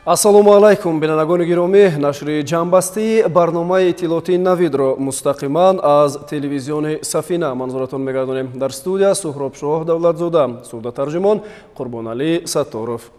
ассалому алайкум бинандагони гиромӣ, нашри ҷамъбастии барномаи иттилоъоти навидро мустақиман аз телевизиони Сафина манзуратон мегардонем. Дар студия Суҳробшоҳ Давлатзода, сурдотарҷимон Қурбоналӣ Сатторов.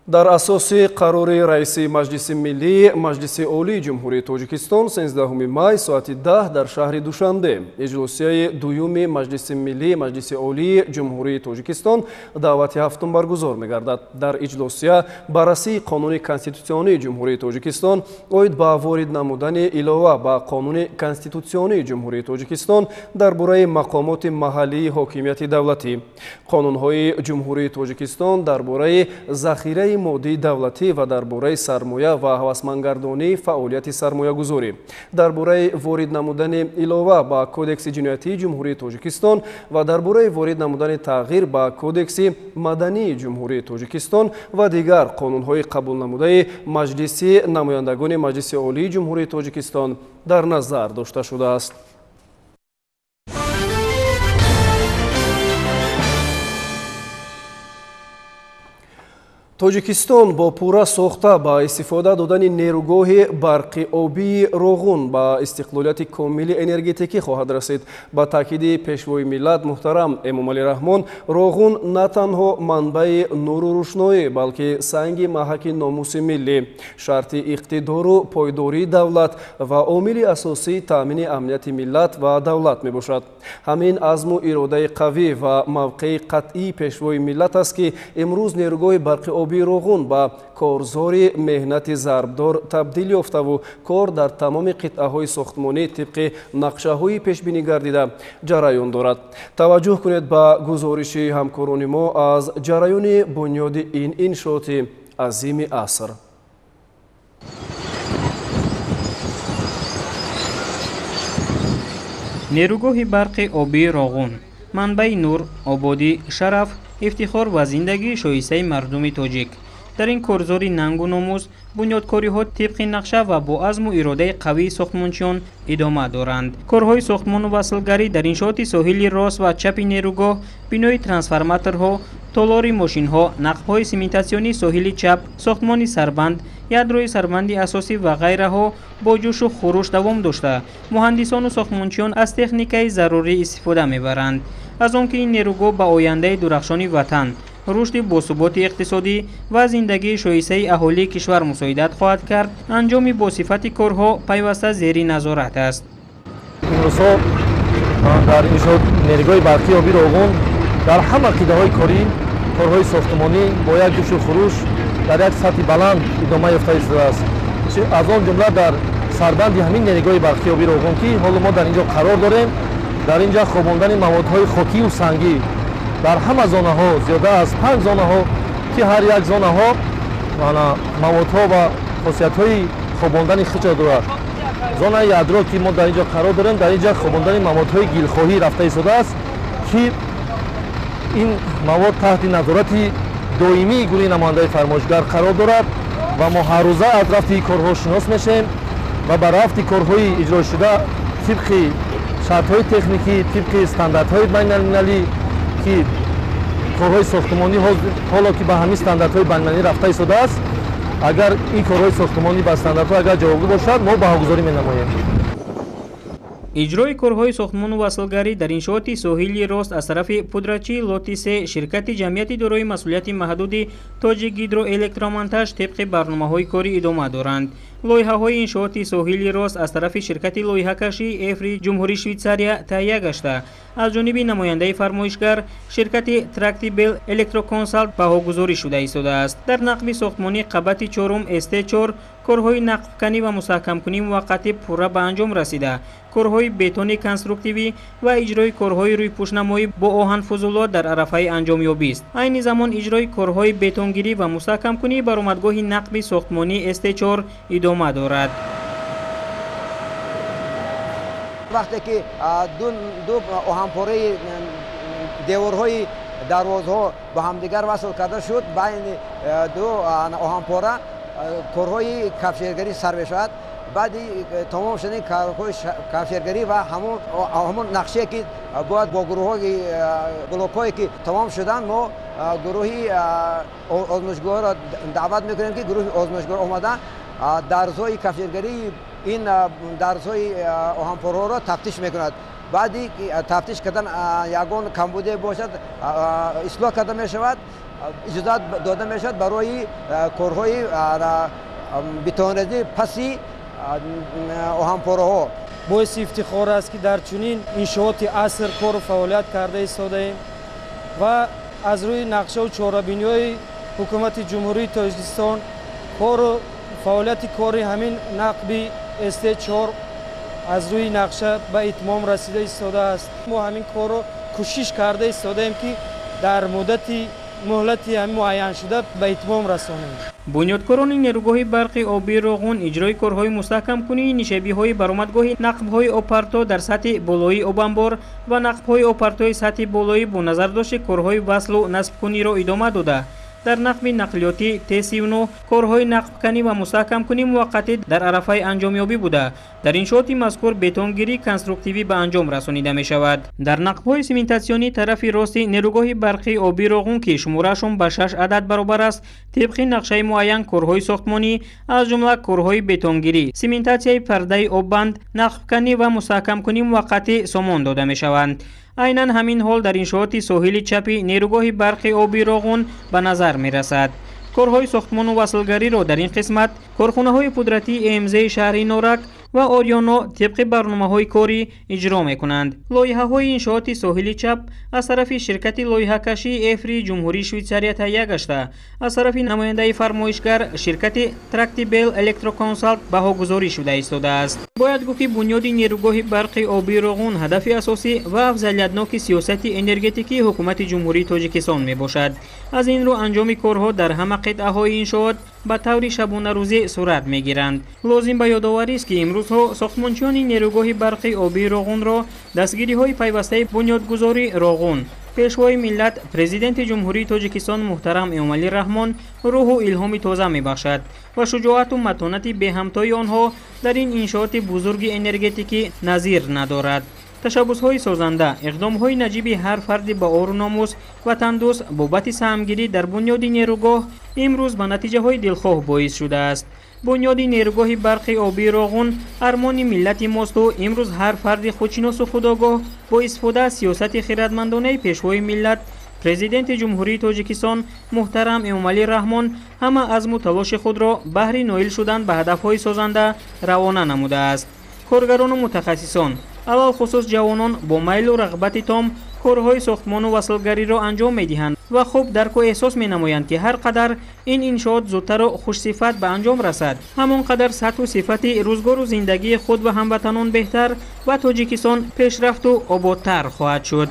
дар асоси қарори раиси Маҷлиси Миллии Маҷлиси Олии Ҷумҳурии Тоҷикистон 13 май соати 10 дар шаҳри Душанбе иҷлосияи дуюми Маҷлиси Миллии Маҷлиси Олии Ҷумҳурии Тоҷикистон даъвати ҳафтум баргузор мегардад. Дар иҷлосия баррасии Қонуни Конститутсионии Ҷумҳурии Тоҷикистон оид ба ворид намудани илова ба Қонуни Конститутсионии Ҷумҳурии Тоҷикистон дар бораи мақомоти маҳаллии ҳокимияти давлатӣ, қонунҳои Ҷумҳурии Тоҷикистон дар бораи захираи моддии давлатӣ ва дар бораи сармоя ва ҳавасмандгардонии фаъолияти сармоягузорӣ, дар бораи ворид намудани илова ба Кодекси ҷиноятии Ҷумҳурии Тоҷикистон ва дар бораи ворид намудани тағйир ба Кодекси мадании Ҷумҳурии Тоҷикистон ва дигар қонунҳои қабул намудаи Маҷлиси намояндагони Маҷлиси Олии Ҷумҳурии Тоҷикистон дар назар дошта шудааст. Тоҷикистон бо пурра сохта ба истифода додани нерӯгоҳи барқи обии Роғун ба истиқлолияти комили энергетикӣ хоҳад расид. Ба таъкиди пешвои миллат муҳтарам Эмомалӣ Раҳмон, Роғун на танҳо манбаи нуру рӯшноӣ, балки санги маҳаки номуси миллӣ, шарти иқтидору пойдории давлат ва омили асосии таъмини амнияти миллат ва давлат мебошад. Ҳамин азму иродаи қавӣ ва мавқеи қатъии пешвои миллат аст ки имрӯз нерӯгоҳи барқи Роғун ба корзори меҳнати зарбдор табдил ёфтаву кор дар тамоми қитъаҳои сохтмонӣ тибқи нақшаҳои пешбинӣ гардида ҷараён дорад. Таваҷҷӯҳ кунед ба гузориши ҳамкорони мо аз ҷараёни бунёди ин иншооти азими аср. нерӯгоҳи барқи обии Роғун, манбаи нур, ободӣ, шараф, ифтихор ва зиндагии шоистаи мардуми тоҷик. дар ин корзори нангу номуз бунёдкориҳо тибқи нақша ва бо азму иродаи қавии сохтмончиён идома доранд. корҳои сохтмону васлгарӣ дар иншооти соҳили рост ва чапи нерӯгоҳ, бинои трансформаторҳо, толори мошинҳо, нақбҳои симентасионии соҳили чап, сохтмони сарбанд, ядрои сарбанди асосӣ ва ғайраҳо бо ҷӯшу хуруш давом дошта, муҳандисону сохтмончиён аз техникаи зарурӣ истифода мебаранд. аз он ки ин нерӯгоҳ ба ояндаи дурахшони ватан, рушди босуботи иқтисодӣ ва зиндагии шоистаи аҳолии кишвар мусоидат хоҳад кард, анҷоми босифати корҳо пайваста зери назорат аст. имрӯзҳо дар иншоот нерӯгоҳи барқи обии Роғун дар ҳама қидаҳои корӣ, корҳои сохтмонӣ бо як ҷӯшу хуруш дар як сатҳи баланд идома ёфта истодааст. аз он ҷумла дар сарбанди ҳамин нерӯгоҳи барқи обии Роғун ки ҳоло мо дар инҷо қарор дорем, дар инҷа хобондани маводҳои хокию сангӣ дар ҳама зонаҳо, зиёда аз 5 зонаҳо ки ҳар як зонаҳо маводҳо ва хосиятҳои хобондани худро дорад. зонаи ядро ки мо дар инҷо қарор дорем, дар инҷа хобондани маводҳои гилхоҳӣ рафта истодааст ки ин мавод таҳти назорати доимии гурӯҳи намояндаи фармоишгар қарор дорад ва мо ҳаррӯза аз рафти корҳо шинос мешавем ва ба рафти корҳои иҷрошуда тибқи шартҳои техникӣ, тибқи стандартҳои байналмилалӣ ки корҳои сохтмонӣ ҳоло ки ба ҳамин стандартҳои байналмилалӣ рафта истодааст, агар ин корҳои сохтмонӣ ба стандартҳо агар ҷавобгӯ бошад, мо баҳогузорӣ менамоем. иҷрои корҳои сохтмону васлгарӣ дар иншооти соҳили рост аз тарафи пудратчии лоти 3 ширкати ҷамъияти дорои масъулияти маҳдуди Тоҷик гидроэлектромонтаж тибқи барномаҳои корӣ идома доранд. лоиҳаҳои иншооти соҳили рост аз тарафи ширкати лоиҳакашии Эфри Ҷумҳурии Швейтсария таҳия гашта, аз ҷониби намояндаи фармоишгар ширкати Трактибел Электроконсалт баҳогузорӣ шуда истодааст. дар нақби сохтмони қабати 4 СТ4 корҳои нақбканӣ ва мустаҳкамкунӣ муваққатӣ пурра ба анҷом расида, корҳои бетони конструктивӣ ва иҷрои корҳои рӯйпӯшнамоӣ бо оҳанфузулот дар арафаи анҷомёбист. айни замон иҷрои корҳои бетонгирӣ ва мустаҳкамкунии баромадгоҳи нақби сохтмони СТ4 идома дорад. вақте ки ду оҳанпораи деворҳои дарвозҳо ба ҳамдигар васл карда шуд, байни ду оҳанпора корҳои кафшергарӣ сар мешавад. баъди тамом шудани корҳои кафшергарӣ ва ҳамон нақшае ки бояд бо гурӯҳҳои блокҳое ки тамом шуданд, мо گروهی آزمایشگاه را دعوت میکنیم که گروه آزمایشگاه آمده درس‌های کفشگری این درس‌های آهنپرها را تفتیش میکند. بعدی تفتیش کردن یگان کمبوده باشد اصلاح کرده می شود، اجازه داده می شود برای کارهای بتوانرزی پسی آهنپرها. باعث افتخار است که در چنین انشاءات عصر کار و فعالیت کرده ایستاده‌ایم و از روی نقشه و چاره‌بینی‌های حکومت جمهوری تاجیکستان کار و فعالیت کاری همین نقبی استیج 4 از روی نقشه به اتمام رسیده ایستاده است. ما همین کار رو کوشش کرده ایستاده‌ایم که در مهلتی همین معین شده به اتمام رسانیم. بنیادکاران نیروگاه برق آبی روغون اجرای کارهای مستحکم کنی نشابی‌های برآمدگاه نقب‌های آپارتو در سطح بالایی آبانبار و نقب‌های آپارتوی سطح بالایی با نظر داشت کارهای وصل و نصب کنی را ادامه داده. در نقب نقلیاتی T39 کارهای نقب کنی و مستحکم کنی موقتی در عرفه انجامیابی بوده. در انشاءات مذکور بتونگیری کنستروکتیوی به انجام رسانیده می شود. در نقب‌های سیمنتاسیونی طرف راستی نیروگاه برقی آبی روغون که شماره‌شان به 6 عدد برابر است، طبق نقشه معین کارهای ساختمانی از جمله کارهای بتونگیری، سیمنتاسیای پرده آببند، نقب کنی و مستحکم کنی موقتی سامان داده می شوند. عیناً همین حال در انشاءات ساحل چپی نیروگاه برق آبی روغون به نظر می رسد. کارهای ساختمان و وصلگری را در این قسمت کارخانه‌های قدرتی امزه شهری نورک و آریانا طبق برنامه‌های کاری اجرا می‌کنند. لایحه‌های انشاءات ساحل چپ از طرف شرکت لایحه‌کشی افری جمهوری شویتزاریا تهیه گشته، از طرف نماینده فرمایشگر شرکت ترکتیبل الکتروکانسالت بهاگذاری شده ایستاده است. باید گفت که بنیاد نیروگاه برق آبی روغون هدف اساسی و افضلیتناک سیاست انرژتیکی حکومت جمهوری تاجیکستان میباشد. از این رو انجام کارها در همه قطعه‌های انشاءات به طور شبانه روزی صورت میگیرند. لازم به یادآوری است که امروزها ساختمانچیان نیروگاه برق آبی روغون را دستگیری‌های پیوسته بنیادگذاری روغون، پیشوای ملت پرزیدنت جمهوری تاجیکستان محترم امامعلی رحمان روح و الهام تازه میبخشد و شجاعت و متانت به همتای آنها در این انشاءات بزرگ انرژتیکی نظیر ندارد. تشبس‌های سازنده، اقدام‌های نجیب هر فرد با آر و ناموس و تندوس بابت سهمگیری در بنیاد نیروگاه امروز به نتیجه‌های دلخواه باعث شده است. بنیاد نیروگاه برق آبی روغون ارمان ملت ماست و امروز هر فرد خودشناس و خودآگاه با استفاده از سیاست خردمندانه پیشوای ملت پرزیدنت جمهوری تاجیکستان محترم امامعلی رحمان همه عزم و تلاش خود را بهر نائل شدن به هدف‌های سازنده روانه نموده است. کارگران و متخصصان علال خصوص جوانان با میل و رغبت تام کارهای ساختمان و وصلگری را انجام می‌دهند و خوب درک و احساس می‌نمایند که هر قدر این انشاءات زودتر و خوش صفت به انجام رسد، همون قدر سطح و صفت روزگار و زندگی خود و هموطنان بهتر و تاجیکستان پیشرفت و آبادتر خواهد شد.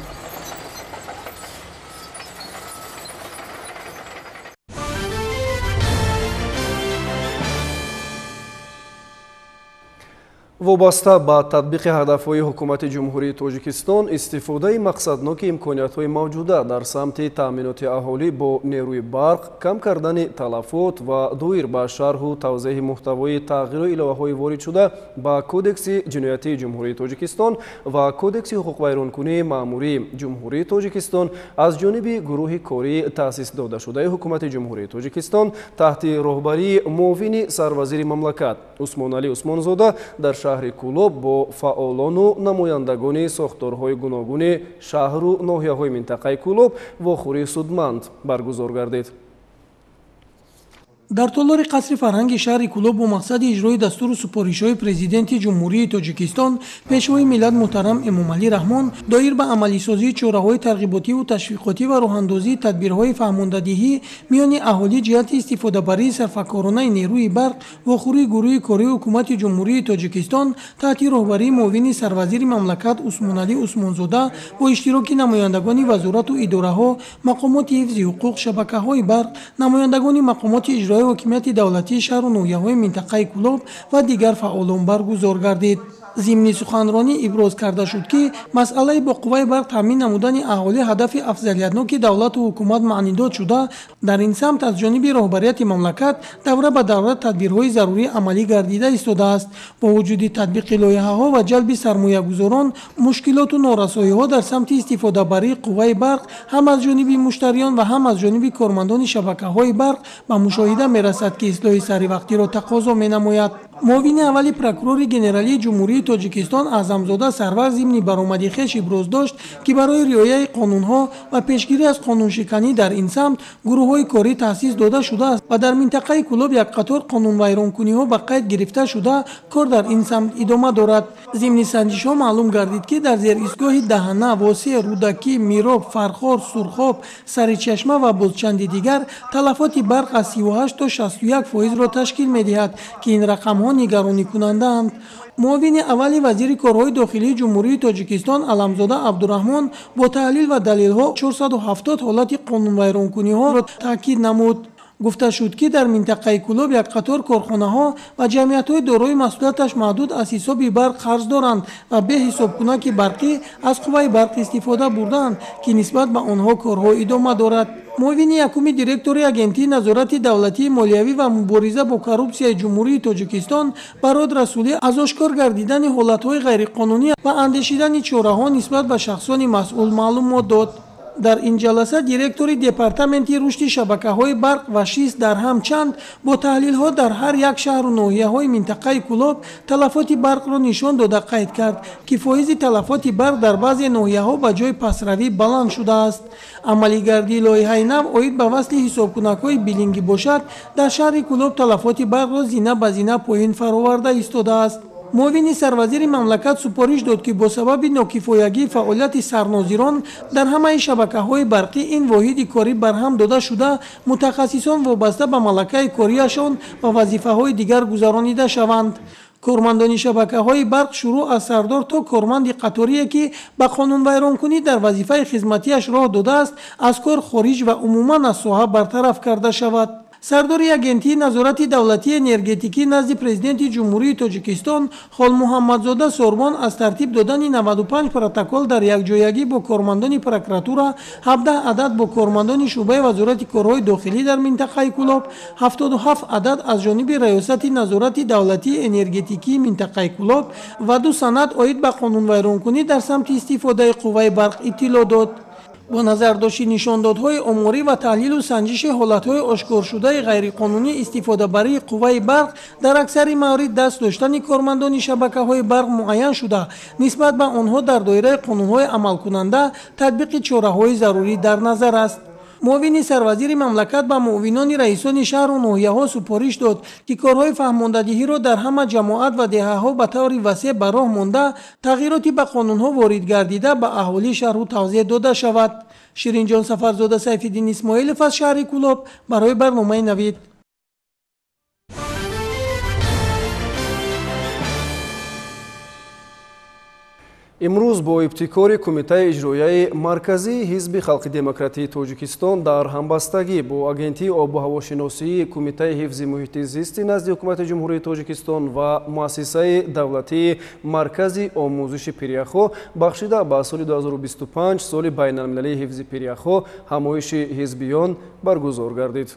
وابسته به تطبیق هدف‌های حکومت جمهوری تاجیکستان استفاده مقصدناک امکانیت‌های موجوده در سمت تأمینات اهالی با نیروی برق، کم کردن تلفات و دویر به شرح و توضیح محتوای تغییر و الهه‌های وارد شده با کودکس جنایتی جمهوری تاجیکستان و کودکس حقوق ویرانکنی مأموری جمهوری تاجیکستان از جانب گروه کاری تأسیس داده شده حکومت جمهوری تاجیکستان تحت راهبری معاون سروزیر مملکت عثمان علی عثمانزاده در شهر کولوب با فعالان و نمایندگان ساختارهای گوناگون شهر و ناحیه‌های منطقه کولوب واخوری سودمند برگزار گردید. در تالار قصر فرهنگ شهر کولوب با مقصد اجرای دستور و سپارش‌های پرزیدنت جمهوری تاجیکستان پیشوای ملت محترم امامعلی رحمان دایر به عملی سازی چاره‌های ترغیباتی و تشویقاتی و راه‌اندازی تدبیرهای فهماندهی میان اهالی جهت استفاده بری صرفه‌کارانه نیروی برق واخوری گروه کاری حکومت جمهوری تاجیکستان تحت راهبری معاون سروزیر مملکت عثمان علی عثمانزاده با اشتراک نمایندگان وزارت و اداره‌ها، مقامات حفظ حقوق، شبکه‌های برق، نمایندگان مقامات اجرایی حکومت دولتی شهر و ناحیه‌های منطقه کولوب و دیگر فعالان برگزار گردید. зимни суханронӣ иброз карда шуд ки масъалаи бо қувваи барқ таъмин намудани аҳолӣ ҳадафи афзалиятноки давлату ҳукумат маънидод шуда, дар ин самт аз ҷониби роҳбарияти мамлакат давра ба давра тадбирҳои зарурӣ амалӣ гардида истодааст. бо вуҷуди татбиқи лоиҳаҳо ва ҷалби сармоягузорон, мушкилоту норасоиҳо дар самти истифодабарии қувваи барқ ҳам аз ҷониби муштариён ва ҳам аз ҷониби кормандони шабакаҳои барқ ба мушоҳида мерасад ки ислоҳи саривақтиро тақозо менамояд. муовини аввали прокурори генералии ҷумҳурии тоҷикистон аъзамзода сарвар зимни баромади хеш иброз дошт ки барои риояи қонунҳо ва пешгирӣ аз қонуншиканӣ дар ин самт гурӯҳҳои корӣ таъсис дода шудааст ва дар минтақаи Кӯлоб як қатор қонунвайронкуниҳо ба қайд гирифта шуда кор дар ин самт идома дорад. зимни санҷишҳо маълум гардид ки дар зеристгоҳи Даҳана, Восеъ, Рудакӣ, Мироб, Фархор, Сурхоб, Саричашма ва бозчанди дигар талафоти барқ аз 38 то 61% ташкил медиҳад ки ин рақамҳо нигароникунандаанд. муовини аввали вазири корҳои дохилии ҷумҳурии тоҷикистон Аламзода Абдураҳмон бо таҳлил ва далелҳо 470 ҳолати қонунвайронкуниҳоро таъкид намуд. гуфта шуд ки дар минтақаи Кӯлоб як қатор корхонаҳо ва ҷамъиятҳои дорои масъулияташ маҳдуд аз ҳисоби барқ қарз доранд ва беҳисобкунаки барқӣ аз қувваи барқ истифода бурданд ки нисбат ба онҳо корҳо идома дорад. муовини якуми директори агентии назорати давлатии молиявӣ ва мубориза бо коррупсияи ҷумҳурии тоҷикистон Барод Расулӣ аз ошкор гардидани ҳолатҳои ғайриқонунӣ ва андешидани чораҳо нисбат ба шахсони масъул маълумот дод. дар ин ҷаласа директори департаменти рушди шабакаҳои барқ ва шист дар ҳам чанд бо таҳлилҳо дар ҳар як шаҳру ноҳияҳои минтақаи Кӯлоб талафоти барқро нишон дода қайд кард ки фоизи талафоти барқ дар баъзе ноҳияҳо ба ҷои пасравӣ баланд шудааст. амалигардии лоиҳаи нав оид ба васли ҳисобкунакҳои билингӣ бошад дар шаҳри Кӯлоб талафоти барқро зина ба зина поин фароварда истодааст. муовини сарвазири мамлакат супориш дод ки бо сабаби нокифоягии фаъолияти сарнозирон дар ҳамаи шабакаҳои барқӣ ин воҳиди корӣ барҳам дода шуда мутахассисон вобаста ба малакаи кориашон ва вазифаҳои дигар гузаронида шаванд. кормандони шабакаҳои барқ шурӯъ аз сардор то корманди қаторие ки ба қонунвайронкунӣ дар вазифаи хизматиаш роҳ додааст аз кор хориҷ ва умуман аз соҳа бартараф карда шавад. сардори агентии назорати давлатии энергетикӣ назди президенти ҷумҳурии тоҷикистон Холмуҳаммадзода Сорбон аз тартиб додани 95 протокол дар якҷоягӣ бо кормандони прокуратура, 17 адад бо кормандони шуъбаи вазорати корҳои дохилӣ дар минтақаи Кӯлоб, 77 адад аз ҷониби раёсати назорати давлатии энергетикии минтақаи Кӯлоб ва 2 санад оид ба қонунвайронкунӣ дар самти истифодаи қувваи барқ иттилоъ дод. бо назардошти нишондодҳои оморӣ ва таҳлилу санҷиши ҳолатҳои ошкоршудаи ғайриқонунӣ истифодабарии қувваи барқ дар аксари маврид даст доштани кормандони шабакаҳои барқ муайян шуда нисбат ба онҳо дар доираи қонунҳои амалкунанда татбиқи чораҳои зарурӣ дар назар аст. муовини сарвазири мамлакат ба муовинони раисони шаҳру ноҳияҳо супориш дод ки корҳои фаҳмондадиҳиро дар ҳама ҷамоат ва деҳаҳо ба таври васеъ ба роҳ монда тағйироти ба қонунҳо ворид гардида ба аҳолии шаҳру тавзеҳ дода шавад. ширинҷон Сафарзода, Сайфиддин Исмоилов аз шаҳри Кӯлоб барои барномаи Навид. имрӯз бо ибтикори кумитаи иҷроияи марказии ҳизби халқи демократии тоҷикистон дар ҳамбастагӣ бо агентии обу ҳавошиносии кумитаи ҳифзи муҳити зисти назди ҳукумати ҷумҳурии тоҷикистон ва муассисаи давлатии маркази омӯзиши пиряхҳо бахшида ба соли 2025 соли байналмилалии ҳифзи пиряхҳо ҳамоиши ҳизбиён баргузор гардид.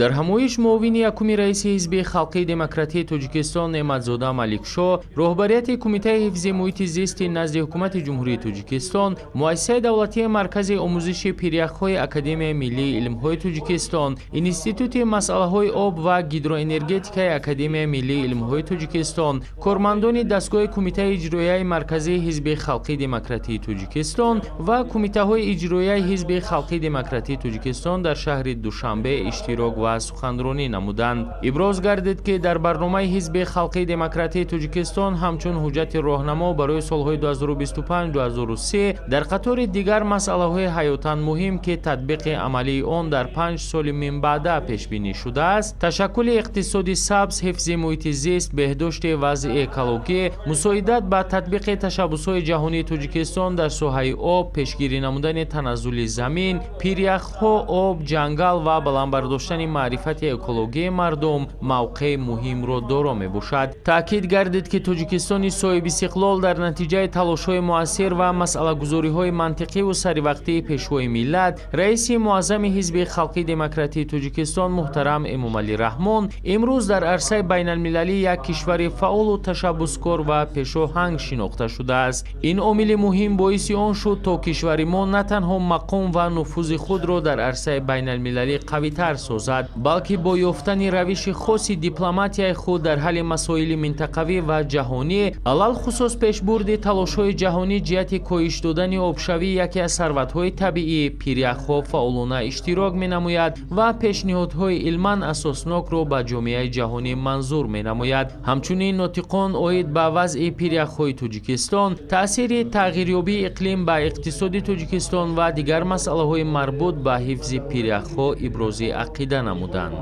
дар ҳамоиш муовини якуми раиси ҳизби халқии демократии тоҷикистон Неъматзода Маликшо роҳбарияти кумитаи ҳифзи муҳити зисти назди ҳукумати ҷумҳурии тоҷикистон, муассисаи давлатии маркази омӯзиши пиряхҳои Академияи миллии илмҳои тоҷикистон, институти масъалаҳои об ва гидроэнергетикаи Академияи миллии илмҳои тоҷикистон, кормандони дастгоҳи кумитаи иҷроияи марказии ҳизби халқии демократии тоҷикистон ва кумитаҳои иҷроияи ҳизби халқии демократии тоҷикистон дар шаҳри Душанбе иштирок ва суханронӣ намуданд. иброз гардид ки дар барномаи ҳизби халқии демократии тоҷикистон ҳамчун ҳуҷҷати роҳнамо барои солҳои 2025-2030 дар қатори дигар масъалаҳои ҳаётан муҳим ки татбиқи амалии он дар 5 соли минбаъда пешбинӣ шудааст, ташаккули иқтисоди сабз, ҳифзи муҳити зист, беҳдошти вазъи экологӣ, мусоидат ба татбиқи ташаббусҳои ҷаҳонии Тоҷикистон дар соҳаи об, пешгирӣ намудани таназзули замин, пиряхҳо, об, ҷангал ва баландбардоштани маърифати экологияи мардум мавқеи муҳимро доро мебошад. таъкид гардид ки тоҷикистони соҳиби истиқлол дар натиҷаи талошҳои муассир ва масъалагузориҳои мантиқиву саривақтии пешвои миллат раиси муаззами ҳизби халқии демократии тоҷикистон муҳтарам эмомалӣ раҳмон имрӯз дар арсаи байналмилалӣ як кишвари фаъолу ташаббускор ва пешоҳанг шинохта шудааст. ин омили муҳим боиси он шуд то кишвари мо на танҳо мақом ва нуфузи худро дар арсаи байналмилалӣ қавитар созад, балки бо ёфтани равиши хоси дипломатияи худ дар ҳалли масоили минтақавӣ ва ҷаҳонӣ, алалхусус пешбурди талошҳои ҷаҳонӣ ҷиҳати коҳиш додани обшавӣ яке аз сарватҳои табиӣ пиряхҳо фаъолона иштирок менамояд ва пешниҳодҳои илман асоснокро ба ҷомеаи ҷаҳонӣ манзур менамояд. ҳамчунин нотиқон оид ба вазъи пиряхҳои тоҷикистон, таъсири тағйирёбии иқлим ба иқтисоди тоҷикистон ва дигар масъалаҳои марбут ба ҳифзи пиряхҳо ибрози ақида намуданд.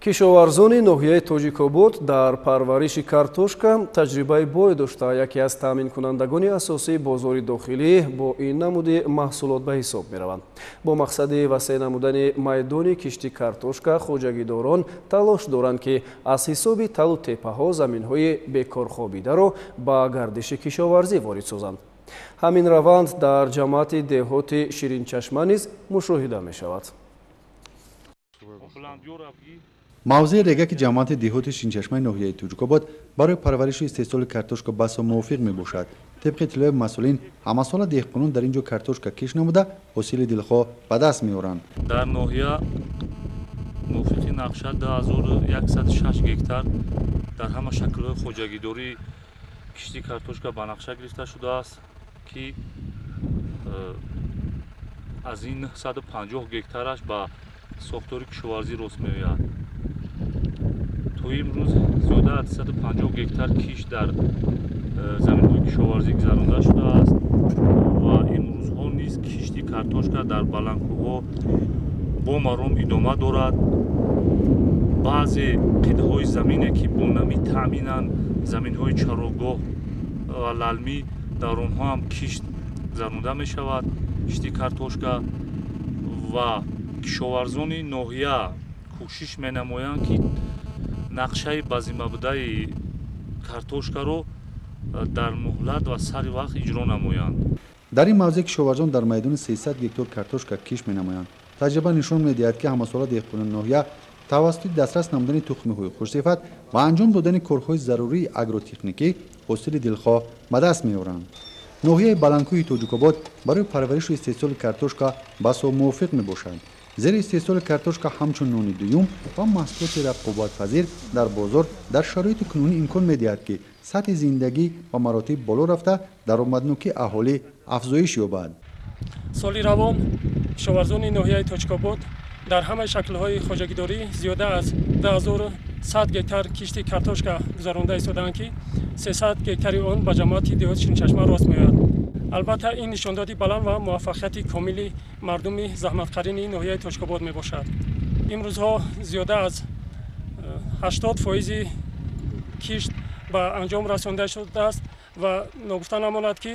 кишоварзони ноҳияи тоҷикобод дар парвариши картошка таҷрибаи бое дошта яке аз таъминкунандагони асосии бозори дохилӣ бо ин намуди маҳсулот ба ҳисоб мераванд. бо мақсади васеъ намудани майдони кишти картошка хоҷагидорон талош доранд ки аз ҳисоби талу теппаҳо заминҳои бекорхобидаро ба гардиши кишоварзӣ ворид созанд. ҳамин раванд дар ҷамоати деҳоти ширинчашма низ мушоҳида мешавад. мавзеъи регаки ҷамоати деҳоти шинчашмаи ноҳияи тоҷикобод барои парвариши истеҳсоли картошка басо мувофиқ мебошад. тибқи иттилои масъулин ҳамасола деҳқонон дар ин ҷо картошка киш намуда ҳосили дилхоҳ ба даст меоранд. дар ноҳия мувофиқи нақша 10106 гектар дар ҳама шаклҳои хоҷагидории кишти картошка ба нақша гирифта шудааст ки аз ин 150 гектараш ба сохтори кишоварзӣ рост меояд. то имрӯз зиёда аз 150 гектар киш дар заминҳои кишоварзӣ гузаронда шудааст ва имрӯзҳо низ кишти картошка дар баландкӯҳҳо бо маром идома дорад. баъзе қитъаҳои замине ки бо намӣ таъминанд, заминҳои чарогоҳ ва лалмӣ, дар онҳо ҳам кишт гузаронда мешавад кишти картошка ва кишоварзони ноҳия кӯшиш менамоянд ки нақшаи базимабудаи картошкаро дар муҳлат ва сари вақт иҷро намоянд. дар ин мавзеъ кишоварзон дар майдони 300 гектор картошка киш менамоянд. таҷриба нишон медиҳад ки ҳамасола деҳқонони ноҳия тавассути дастрас намудани тухмиҳои хушсифат ва анҷом додани корҳои зарурии агротехникӣ ҳосили дилхоҳ ба даст меоранд. ноҳияи баландкӯҳи тоҷикобод барои парваришу истеҳсоли картошка басо мувофиқ мебошад. зери истеҳсоли картошка ҳамчун нони дуюм ва маҳсулоти рақобатпазир дар бозор дар шароити кунунӣ имкон медиҳад ки сатҳи зиндагӣ ба маротиб боло рафта даромаднокии аҳолӣ афзоиш ёбад. соли равон кишоварзони ноҳияи тоҷикобод дар ҳамаи шаклҳои хоҷагидорӣ зиёда аз 2100 гектар кишти картошка гузаронда истоданд ки 300 гектари он ба ҷамоати деҳоти ширинчашма рост меояд. албатта ин нишондоди баланд ва муваффақияти комили мардуми заҳматкарини ноҳияи тоҷикобод мебошад. имрӯзҳо зиёда аз 80% кишт ба анҷом расонда шудааст ва ногуфта намонад ки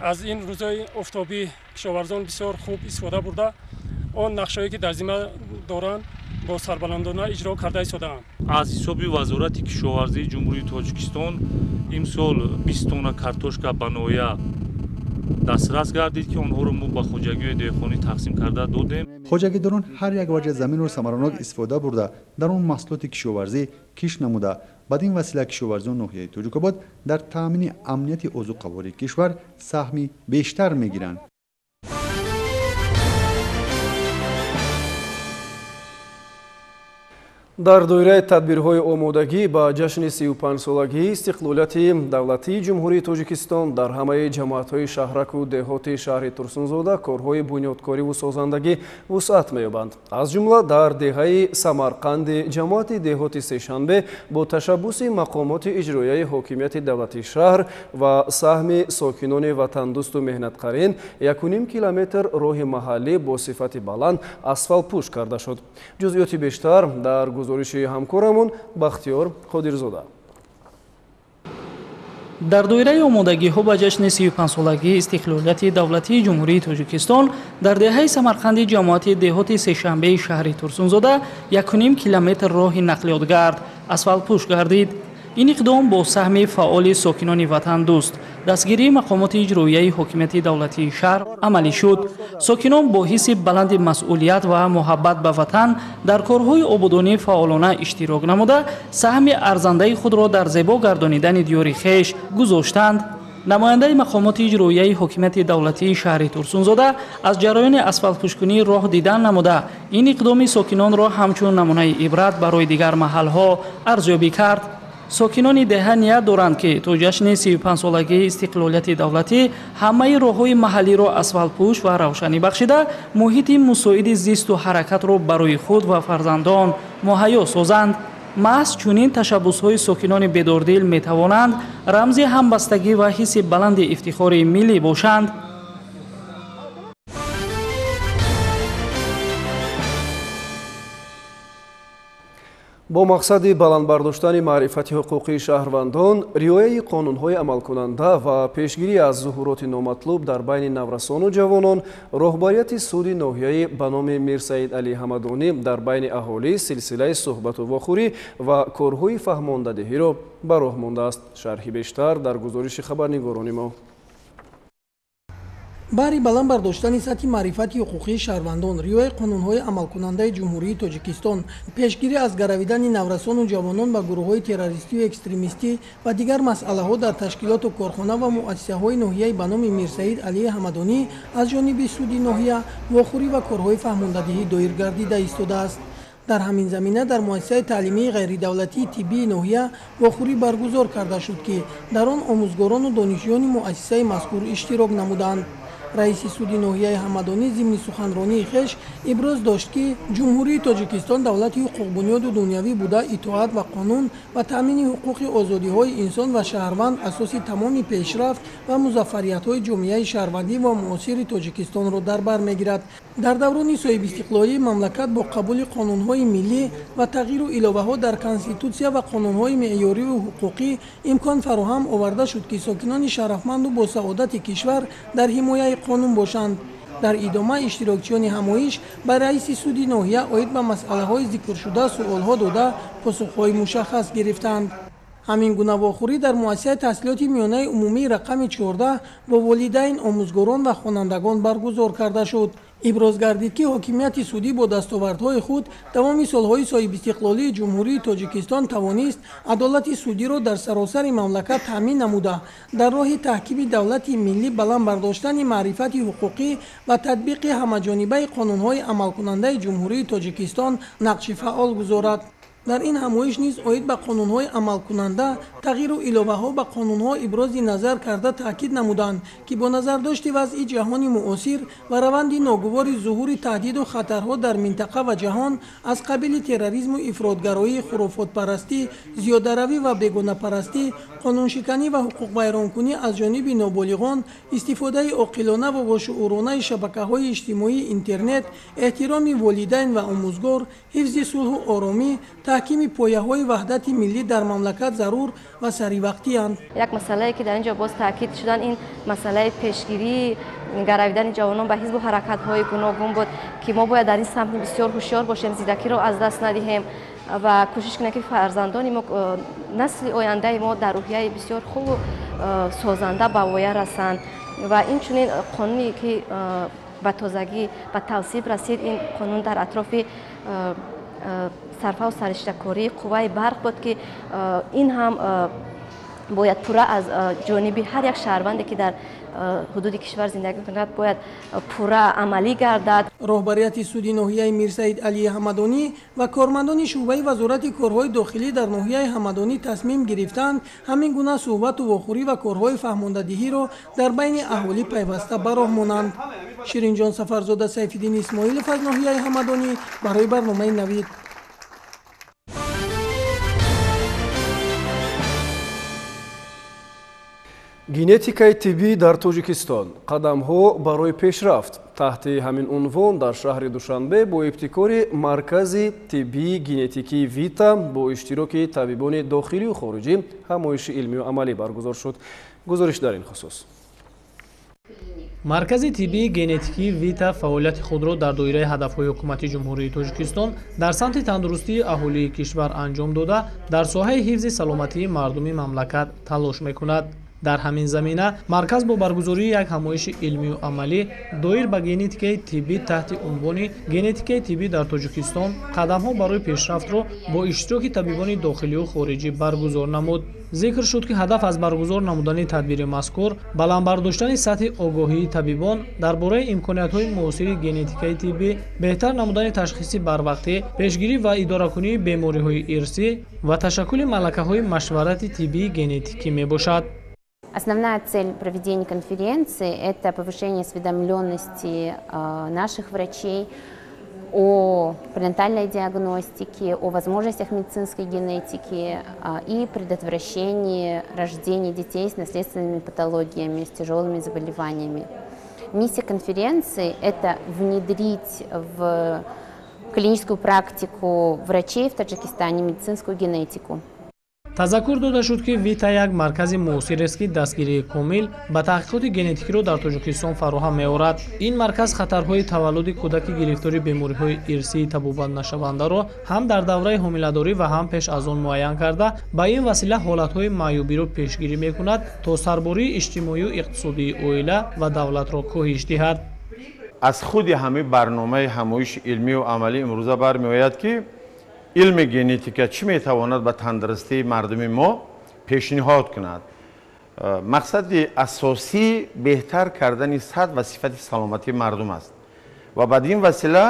аз ин рӯзҳои офтобӣ кишоварзон бисёр хуб истифода бурда он нақшае ки дар зимма доранд бо сарбаландона иҷро карда истодаанд. аз ҳисоби вазорати кишоварзии ҷумҳурии тоҷикистон имсол 20 тонна картошка ба ноҳия дастрас гардид ки онҳоро мо ба хоҷагиҳои деҳқонӣ тақсим карда додем. хоҷагидорон ҳар як ваҷҳ заминро самаранок истифода бурда дар он маҳсулоти кишоварзӣ киш намуда бадин васила кишоварзони ноҳияи тоҷикобод дар таъмини амнияти озуқавории кишвар саҳми бештар мегиранд. дар доираи тадбирҳои омодагӣ ба ҷашни 35-солагии истиқлолияти давлатии ҷумҳурии тоҷикистон дар ҳамаи ҷамоатҳои шаҳраку деҳоти шаҳри Турсунзода корҳои бунёдкориву созандагӣ вусъат меёбанд. аз ҷумла дар деҳаи Самарқанди ҷамоати деҳоти Сешанбе бо ташаббуси мақомоти иҷроияи ҳокимияти давлати шаҳр ва саҳми сокинони ватандӯсту меҳнатқарин 1.5 километр роҳи маҳаллӣ бо сифати баланд асфалтпӯш карда шуд. ҷузъиёти бештар дар гузориши ҳамкорамон Бахтиёр Ходирзода. дар доираи омодагиҳо ба ҷашни 35-солагии истиқлолияти давлатии ҷумҳурии Тоҷикистон дар деҳаи Самарқанди ҷамоати деҳоти сешанбеи шаҳри Турсунзода 1.5 километр роҳи нақлиётгард асфалтпӯш гардид. ин иқдом бо саҳми фаъоли сокинони ватандӯст дастгирии мақомоти иҷроияи ҳокимияти давлатии шаҳр амалӣ шуд. Сокинон бо ҳисси баланди масъулият ва муҳаббат ба ватан дар корҳои ободонӣ фаъолона иштирок намуда саҳми арзандаи худро дар зебо гардонидани диёри хеш гузоштанд. намояндаи мақомоти иҷроияи ҳокимияти давлатии шаҳри Турсунзода аз ҷараёни асфалтпӯшкунии роҳ дидан намуда ин иқдоми сокинонро ҳамчун намунаи ибрат барои дигар маҳалҳо арзёбӣ кард. сокинони деҳа ният доранд ки то ҷашни 35-солагии истиқлолияти давлатӣ ҳамаи роҳҳои маҳаллиро асфалтпӯш ва равшанӣ бахшида муҳити мусоиди зисту ҳаракатро барои худ ва фарзандон муҳайё созанд. маҳз чунин ташаббусҳои сокинони бедордил метавонанд рамзи ҳамбастагӣ ва ҳисси баланди ифтихори миллӣ бошанд. бо мақсади баландбардоштани маърифати ҳуқуқи шаҳрвандон, риояи қонунҳои амалкунанда ва пешгирӣ аз зуҳуроти номатлуб дар байни наврасону ҷавонон, роҳбарияти суди ноҳияӣ ба номи Мирсаид Алӣ Ҳамадонӣ дар байни аҳолӣ силсилаи суҳбату вохӯрӣ ва корҳои фаҳмондадеҳиро ба роҳ мондааст. шарҳи бештар дар гузориши хабарнигорони мо. баҳри баланд бардоштани сатҳи маърифати ҳуқуқии шаҳрвандон, риояи қонунҳои амалкунандаи ҷумҳурии Тоҷикистон, пешгирӣ аз гаравидани наврасону ҷавонон ба гурӯҳҳои террористию экстремистӣ ва дигар масъалаҳо дар ташкилоту корхона ва муассисаҳои ноҳияӣ ба номи Мирсаид Алӣ Ҳамадонӣ аз ҷониби суди ноҳия вохӯрӣ ва корҳои фаҳмондадеҳӣ доир гардида истодааст. дар ҳамин замина дар муассисаи таълимии ғайридавлатии тиббии ноҳия вохӯрӣ баргузор карда шуд ки дар он омӯзгорону донишҷӯёни муассисаи мазкур иштирок намуданд. раиси суди ноҳияи Ҳамадонӣ зимни суханронии хеш иброз дошт ки ҷумҳурии Тоҷикистон давлати ҳуқуқбунёду дунявӣ буда итоат ва қонун ва таъмини ҳуқуқи озодиҳои инсон ва шаҳрванд асоси тамоми пешрафт ва музаффариятҳои ҷомеаи шаҳрвандӣ ва муосири Тоҷикистонро дар бар мегирад. дар даврони соҳибистиқлолии мамлакат бо қабули қонунҳои миллӣ ва тағйиру иловаҳо дар конститутсия ва қонунҳои меъёриву ҳуқуқӣ имкон фароҳам оварда шуд ки сокинони шарафманду босаодати кишвар дар ҳимояи қонун бошанд. дар идома иштирокчиёни ҳамоиш ба раиси суди ноҳия оид ба масъалаҳои зикршуда суолҳо дода посухҳои мушаххас гирифтанд. ҳамин гуна вохӯрӣ дар муассисаи таҳсилоти миёнаи умумии рақами 14 бо волидайн, омӯзгорон ва хонандагон баргузор карда шуд. иброз гардид ки ҳокимияти судӣ бо дастовардҳои худ тамоми солҳои соҳибистиқлолии ҷумҳурии Тоҷикистон тавонист адолати судиро дар саросари мамлакат таъмин намуда дар роҳи таҳкими давлати миллӣ баланд бардоштани маърифати ҳуқуқӣ ва татбиқи ҳамаҷонибаи қонунҳои амалкунандаи ҷумҳурии Тоҷикистон нақши фаъол гузорад. дар ин ҳамоиш низ оид ба қонунҳои амалкунанда тағйиру иловаҳо ба қонунҳо ибрози назар карда таъкид намуданд ки бо назардошти вазъи ҷаҳони муосир ва раванди ногувори зуҳури таҳдиду хатарҳо дар минтақа ва ҷаҳон аз қабили терроризму ифротгароӣ, хурофотпарастӣ, зиёдаравӣ ва бегонапарастӣ, қонуншиканӣ ва ҳуқуқвайронкунӣ аз ҷониби ноболиғон, истифодаи оқилона ва бошууронаи шабакаҳои иҷтимоии интернет, эҳтироми волидайн ва омӯзгор, ҳифзи сулҳу оромӣ, таҳкими пояҳои ваҳдати миллӣ дар мамлакат зарур ва саривақтиянд. як масъалае ки дар ин ҷо боз таъкид шудан ин масъалаи пешгирии гаравидани ҷавонон ба ҳизбу ҳаракатҳои гуногун буд ки мо бояд дар ин самт бисёр ҳушёр бошем, зидакиро аз даст надиҳем ва кӯшиш кунем ки фарзандони мо, насли ояндаи мо дар рӯҳияи бисёр хубу созанда ба воя расанд ва инчунин қонуне ки ба тозагӣ ба тавсиб расид, ин қонун дар атрофи сарфаву сариштакории қувваи барқ буд ки ин ҳам бояд пурра аз ҷониби ҳар як шаҳрванде ки дар ҳудуди кишвар зиндагӣ мекунад бояд пурра амалӣ гардад. роҳбарияти суди ноҳияи Мирсаид Алӣ Ҳамадонӣ ва кормандони шуъбаи вазорати корҳои дохилӣ дар ноҳияи Ҳамадонӣ тасмим гирифтанд ҳамин гуна суҳбату вохӯрӣ ва корҳои фаҳмондадеҳиро дар байни аҳолӣ пайваста ба роҳ монанд. Ширинҷон Сафарзода, Сайфиддин Исмоилов аз ноҳияи Ҳамадонӣ барои барномаи Навид. генетикаи тиббӣ дар Тоҷикистон: қадамҳо барои пешрафт, таҳти ҳамин унвон дар шаҳри душанбе бо ибтикори маркази тиббии генетикии вита бо иштироки табибони дохилию хориҷӣ ҳамоиши илмию амалӣ баргузор шуд. гузориш дар ин хусус. маркази тиббии генетикии вита фаъолияти худро дар доираи ҳадафҳои ҳукумати ҷумҳурии тоҷикистон дар самти тандурустии аҳолии кишвар анҷом дода дар соҳаи ҳифзи саломатии мардуми мамлакат талош мекунад. дар ҳамин замина марказ бо баргузории як ҳамоиши илмию амалӣ доир ба генетикаи тиббӣ таҳти унвони генетикаи тиббӣ дар тоҷикистон қадамҳо барои пешрафтро бо иштироки табибони дохилию хориҷӣ баргузор намуд. зикр шуд ки ҳадаф аз баргузор намудани тадбири мазкур баландбардоштани сатҳи огоҳии табибон дар бораи имкониятҳои муосири генетикаи тиббӣ, беҳтар намудани ташхиси барвақтӣ, пешгирӣ ва идоракунии бемориҳои ирсӣ ва ташаккули малакаҳои машварати тиббии генетикӣ мебошад. Основная цель проведения конференции – это повышение осведомленности наших врачей о пренатальной диагностике, о возможностях медицинской генетики и предотвращении рождения детей с наследственными патологиями, с тяжелыми заболеваниями. Миссия конференции – это внедрить в клиническую практику врачей в Таджикистане медицинскую генетику. тазаккур дода шуд ки вита як маркази муосирест ки дастгирии комил ба таҳқиқоти генетикиро дар тоҷикистон фароҳам меорад. ин марказ хатарҳои таваллуди кӯдаки гирифтори бемориҳои ирсии табобатнашавандаро ҳам дар давраи ҳомиладорӣ ва ҳам пеш аз он муайян карда, ба ин васила ҳолатҳои маъюбиро пешгирӣ мекунад то сарбории иҷтимоию иқтисодии оила ва давлатро коҳиш диҳад. аз худи ҳамин барномаи ҳамоиши илмию амалӣ имрӯза бармеояд ки علم گنتیک چی میتواند به تندرستی مردم ما پیشنهاد کند؟ مقصد اساسی بهتر کردن سطح و صفت سلامتی مردم است و بعد این وسیله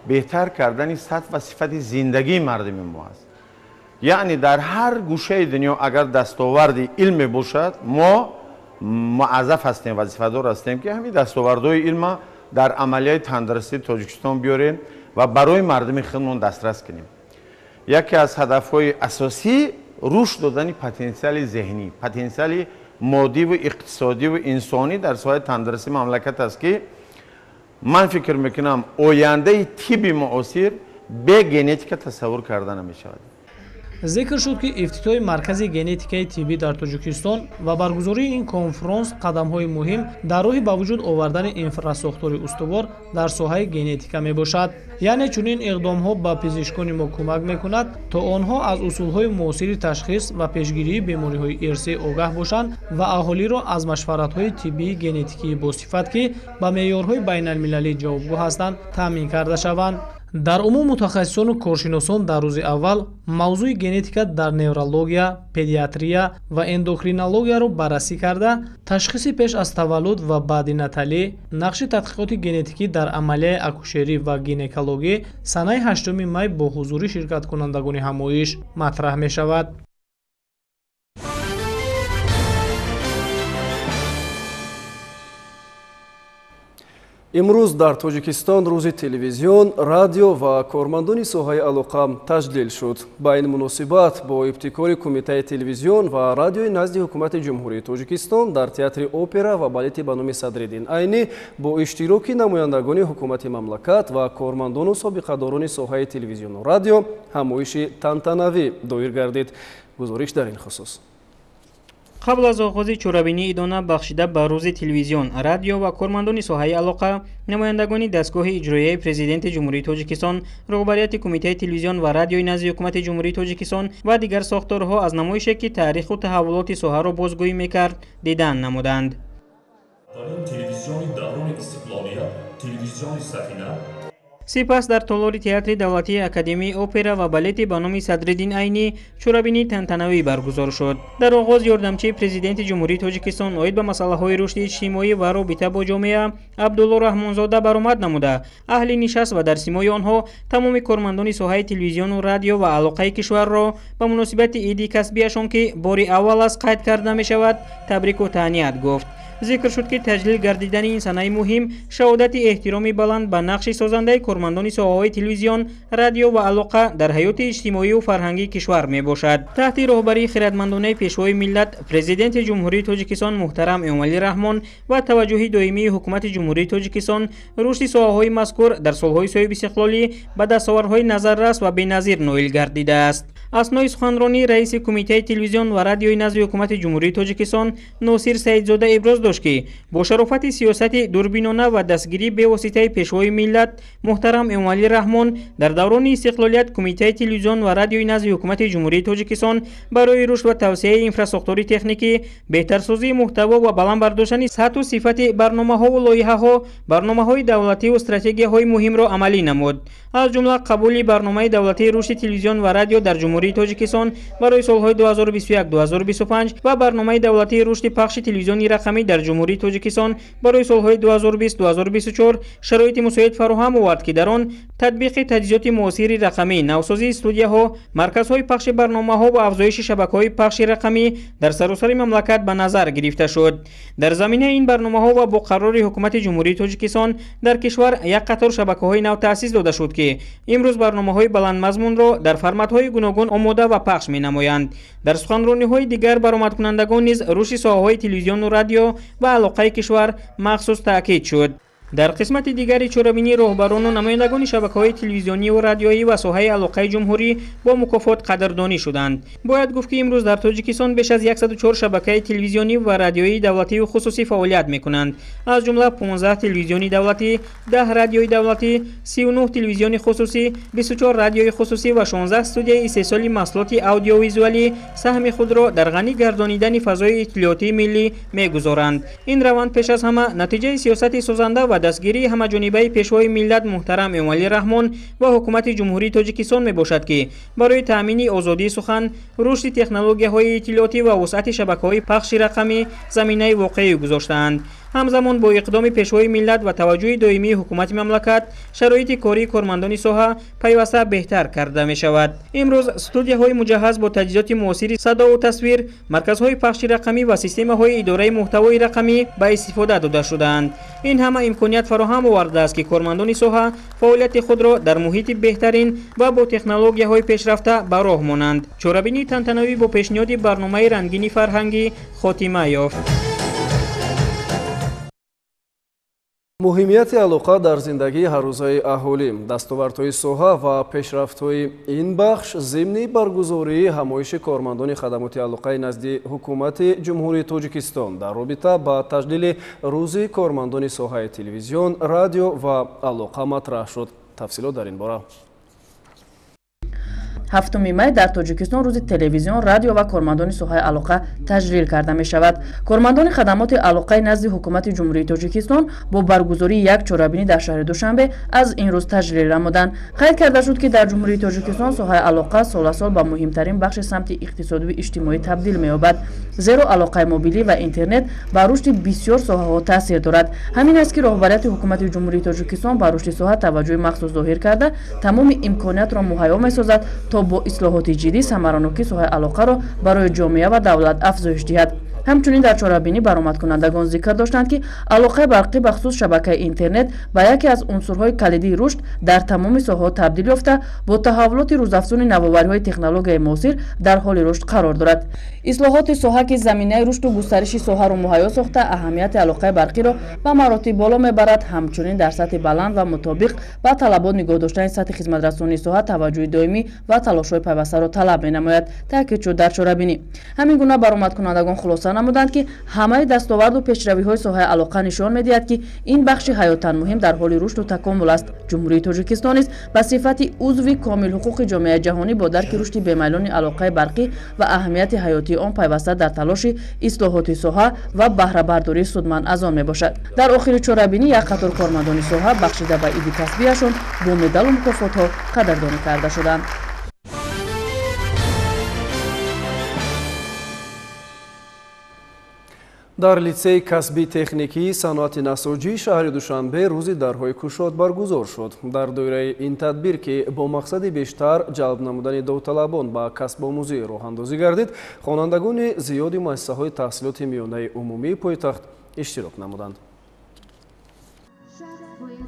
بهتر کردن سطح و صفت زندگی مردم ما است. یعنی در هر گوشه دنیا اگر دستاورد علم باشد ما معذف هستیم، وظیفه‌دار هستیم که همین دستاوردهای علم در عملیات تندرستی تاجیکستان بیاریم و برای مردم خودمون دسترس کنیم. یکی از هدف‌های اساسی رشد دادن پتانسیل ذهنی، پتانسیل مادی و اقتصادی و انسانی در ساحه تندرستی مملکت است که من فکر میکنم آینده طب معاصر به ژنتیک تصور کرده نمی‌شود. ذکر شد که افتتاح مرکز گنتیکای طبی در تاجیکستان و برگزاری این کنفرانس قدم‌های مهم در راه به وجود آوردن انفراستراکتور استوار در ساحه ژنتیک میباشد. یعنی چنین اقدام‌ها به پزشکان ما کمک می‌کند تا آنها از اصول‌های معاصر تشخیص و پیشگیری بیماری‌های ارثی آگاه باشند و اهالی را از مشورت‌های طبی ژنتیکی با صفت که به معیارهای بین‌المللی جوابگو هستند تامین کرده شوند. در عموم متخصصان و کارشناسان در روز اول موضوع ژنتیک در نورولوژیا، پدیاتریا و اندوکرینولوژیا را بررسی کرده تشخیص پیش از تولد و بعد نتالی، نقش تحقیقات ژنتیکی در عملیه اکوشری و گینکولوژی سنه 8 می با حضور شرکت کنندگان همایش مطرح می شود. имрӯз дар тоҷикистон рӯзи телевизион, радио ва кормандони соҳаи алоқа таҷдил шуд. Ба ин муносибат бо ибтикори кумитаи телевизион ва радиои назди ҳукумати ҷумҳурии тоҷикистон дар театри опера ва балети ба номи Садриддин Айнӣ бо иштироки намояндагони ҳукумати мамлакат ва кормандону собиқадорони соҳаи телевизиону радио ҳамоиши тантанавӣ доир гардид. гузориш дар ин хусус. قبل از آغاز چورابینی ادانه بخشیده به روز تلویزیون، رادیو و کارمندان ساحه علاقه، نمایندگان دستگاه اجرایی پرزیدنت جمهوری تاجیکستان، رهبریت کمیته تلویزیون و رادیوی نزد حکومت جمهوری تاجیکستان و دیگر ساختارها از نمایشی که تاریخ و تحولات ساحه را بازگویی میکرد دیدن نمودند. تلویزیون دوران استقلالیت، تلویزیون سفینه سپس در تالار تئاتر دولتی اکادمی اپرا و بالت به نام صدرالدین عینی چورابینی تنتنوی برگزار شد. در آغاز یاردمچی پرزیدنت جمهوری تاجیکستان اوید به مسائل رشد اجتماعی و رابطه با جامعه عبدالله رحمانزاده برآمد نموده اهل نشست و در سیمای آنها تمام کارمندان ساحه تلویزیون و رادیو و علاقه کشور را به مناسبت عید کسبیشان که بار اول از قید کرده می شود تبریک و تهنیت گفت. зикр шуд ки таҷлил гардидани ин санаи муҳим шаҳодати эҳтироми баланд ба нақши созандаи кормандони соҳаҳои телевизион, радио ва алоқа дар ҳаёти иҷтимоию фарҳангии кишвар мебошад. таҳти роҳбарии хиратмандонаи пешвои миллат, президенти ҷумҳурии Тоҷикистон муҳтарам Эмомалӣ Раҳмон ва таваҷҷуҳи доимии ҳукумати ҷумҳурии Тоҷикистон, рушди соҳаҳои мазкур дар солҳои соҳиб истиқлолӣ ба дастовардҳои назаррас ва беназир ноил гардидааст. аснои суханронии раиси кумитаи телевизион ва радиои назди ҳукумати ҷумҳурии Тоҷикистон Носир Саидзода иброз дошт ки бо шарофати сиёсати дурбинона ва дастгирии бевоситаи пешвои миллат муҳтарам Эмомалӣ Раҳмон дар даврони истиқлолият кумитаи телевизион ва радиои назди ҳукумати ҷумҳурии Тоҷикистон барои рушд ва тавсеяи инфраструктури техникӣ, беҳтарсозии муҳтаво ва баланд бардоштани сатҳу сифати барномаҳову лоиҳаҳо, барномаҳои давлативу стратегияҳои муҳимро амалӣ намуд. аз ҷумла қабули барномаи давлатии рушди телевизион ва радио дар ҷумҳурии Тоҷикистон барои солҳои 2021-2025 ва барномаи давлатии рушди пахши телевизиони рақамӣ дар ҷумҳурии Тоҷикистон барои солҳои 2020-2024 шароити мусоид фароҳам овард ки дар он татбиқи таҷҳизоти муосири рақамӣ, навсозии студияҳо, марказҳои пахши барномаҳо ва афзоиши шабакаҳои пахши рақамӣ дар саросари мамлакат ба назар гирифта шуд. дар заминаи ин барномаҳо ва бо қарори ҳукумати ҷумҳурии Тоҷикистон дар кишвар як қатор шабакаҳои нав таъсис дода шуд ки имрӯз барномаҳои баландмазмунро дар форматҳои гуногун омода ва пахш менамоянд. дар суханрониҳои дигар баромадкунандагон низ рушди соҳаҳои телевизиону радио ва алоқаи кишвар махсус таъкид шуд. дар қисмати дигари чорабинии роҳбарону намояндагони шабакаҳои телевизиониву радиоӣ ва соҳаи алоқаи ҷумҳурӣ бо мукофот қадрдонӣ шуданд. бояд гуфт ки имрӯз дар Тоҷикистон беш аз 104 шабакаи телевизионӣ ва радиоии давлативу хусусӣ фаъолият мекунанд. аз ҷумла 15 телевизиони давлатӣ, 10 радиои давлатӣ, 39 телевизиони хусусӣ, 24 радиои хусусӣ ва 16 студияи истеҳсоли маҳсулоти аудиовизуалӣ саҳми худро дар ғанӣ гардонидани фазои иттилоотии миллӣ мегузоранд. ин раванд пеш аз ҳама натиҷаи сиёсати созанда ва дастгирии ҳамаҷонибаи пешвои миллат муҳтарам Эмомалӣ Раҳмон ва ҳукумати ҷумҳурии Тоҷикистон мебошад ки барои таъмини озодии сухан, рушди технологияҳои иттилоотӣ ва вусъати шабакаҳои пахши рақамӣ заминаи воқеӣ гузоштаанд. ҳамзамон бо иқдоми пешвои миллат ва таваҷҷуҳи доимии ҳукумати мамлакат шароити кории кормандони соҳа пайваста беҳтар карда мешавад. имрӯз студияҳои муҷаҳҳаз бо таҷҳизоти муосири садову тасвир, марказҳои пахши рақамӣ ва системаҳои идораи муҳтавои рақамӣ ба истифода дода шудаанд. ин ҳама имконият фароҳам овардааст ки кормандони соҳа фаъолияти худро дар муҳити беҳтарин ва бо технологияҳои пешрафта ба роҳ монанд. чорабинии тантанавӣ бо пешниҳоди барномаи рангини фарҳангӣ хотима ёфт. муҳимияти алоқа дар зиндагии ҳаррӯзаи аҳолӣ, дастовардҳои соҳа ва пешрафтҳои ин бахш зимни баргузории ҳамоиши кормандони хадамоти алоқаи назди ҳукумати ҷумҳурии Тоҷикистон дар робита ба таҷлили рӯзи кормандони соҳаи телевизион, радио ва алоқа матраҳ шуд. тафсилот дар ин бора. 7 май дар Тоҷикистон рӯзи телевизион, радио ва кормандони соҳаи алоқа таҷлил карда мешавад. Кормандони хадамоти алоқаи назди ҳукумати ҷумҳурии Тоҷикистон бо баргузории як чорабинӣ дар шаҳри Душанбе аз ин рӯз таҷлил намуданд. қайд карда шуд ки дар ҷумҳурии Тоҷикистон соҳаи алоқа соласол ба муҳимтарин бахши самти иқтисодиву иҷтимоӣ табдил меёбад, зеро алоқаи мобилӣ ва интернет ба рушди бисёр соҳаҳо таъсир дорад. ҳамин аст ки роҳбарияти ҳукумати ҷумҳурии Тоҷикистон ба рушди соҳа таваҷҷӯҳи махсус зоҳир карда тамоми имкониятро муҳайё месозад то бо ислоҳоти ҷиддӣ самаранокии соҳаи алоқаро барои ҷомеа ва давлат афзоиш диҳад. ҳамчунин дар чорабинӣ баромадкунандагон зикр доштанд ки алоқаи барқӣ ба хусус шабакаи интернет ба яке аз унсурҳои калидии рушд дар тамоми соҳаҳо табдил ёфта, бо таҳаввулоти рӯзафзуни навовариҳои технологияи муосир дар ҳоли рушд қарор дорад. ислоҳоти соҳа ки заминаи рушду густариши соҳаро муҳайё сохта, аҳамияти алоқаи барқиро ба маротиб боло мебарад. ҳамчунин дар сатҳи баланд ва мутобиқ ба талабот нигоҳ доштани сатҳи хизматрасонии соҳа таваҷҷӯҳи доимӣ ва талошҳои пайвастаро талаб менамояд, таъкид шуд дар чорабинӣ. ҳамин гуна баромадкунандагон хулоса намуданд ки ҳамаи дастоварду пешравиҳои соҳаи алоқа нишон медиҳад ки ин бахши ҳаётан муҳим дар ҳоли рушду такомул аст. ҷумҳурии Тоҷикистон низ ба сифати узви комилҳуқуқи ҷомеаи ҷаҳонӣ бо дарки рушди бемайлони алоқаи барқӣ ва аҳамияти ҳаётии он пайваста дар талоши ислоҳоти соҳа ва баҳрабардории судманд аз он мебошад. дар охири чорабинӣ як қатор кормандони соҳа бахшида ба иди касбияшон бо медалу мукофотҳо қадрдонӣ карда шуданд. дар литсеи касби техникии саноати насоҷӣ шаҳри душанбе рӯзи дарҳои кушод баргузор шуд. Дар доираи ин тадбир, ки бо мақсади бештар ҷалб намудани довталабон ба касбомӯзӣ роҳандозӣ гардид, хонандагони зиёди муассисаҳои таҳсилоти миёнаи умумии пойтахт иштирок намуданд.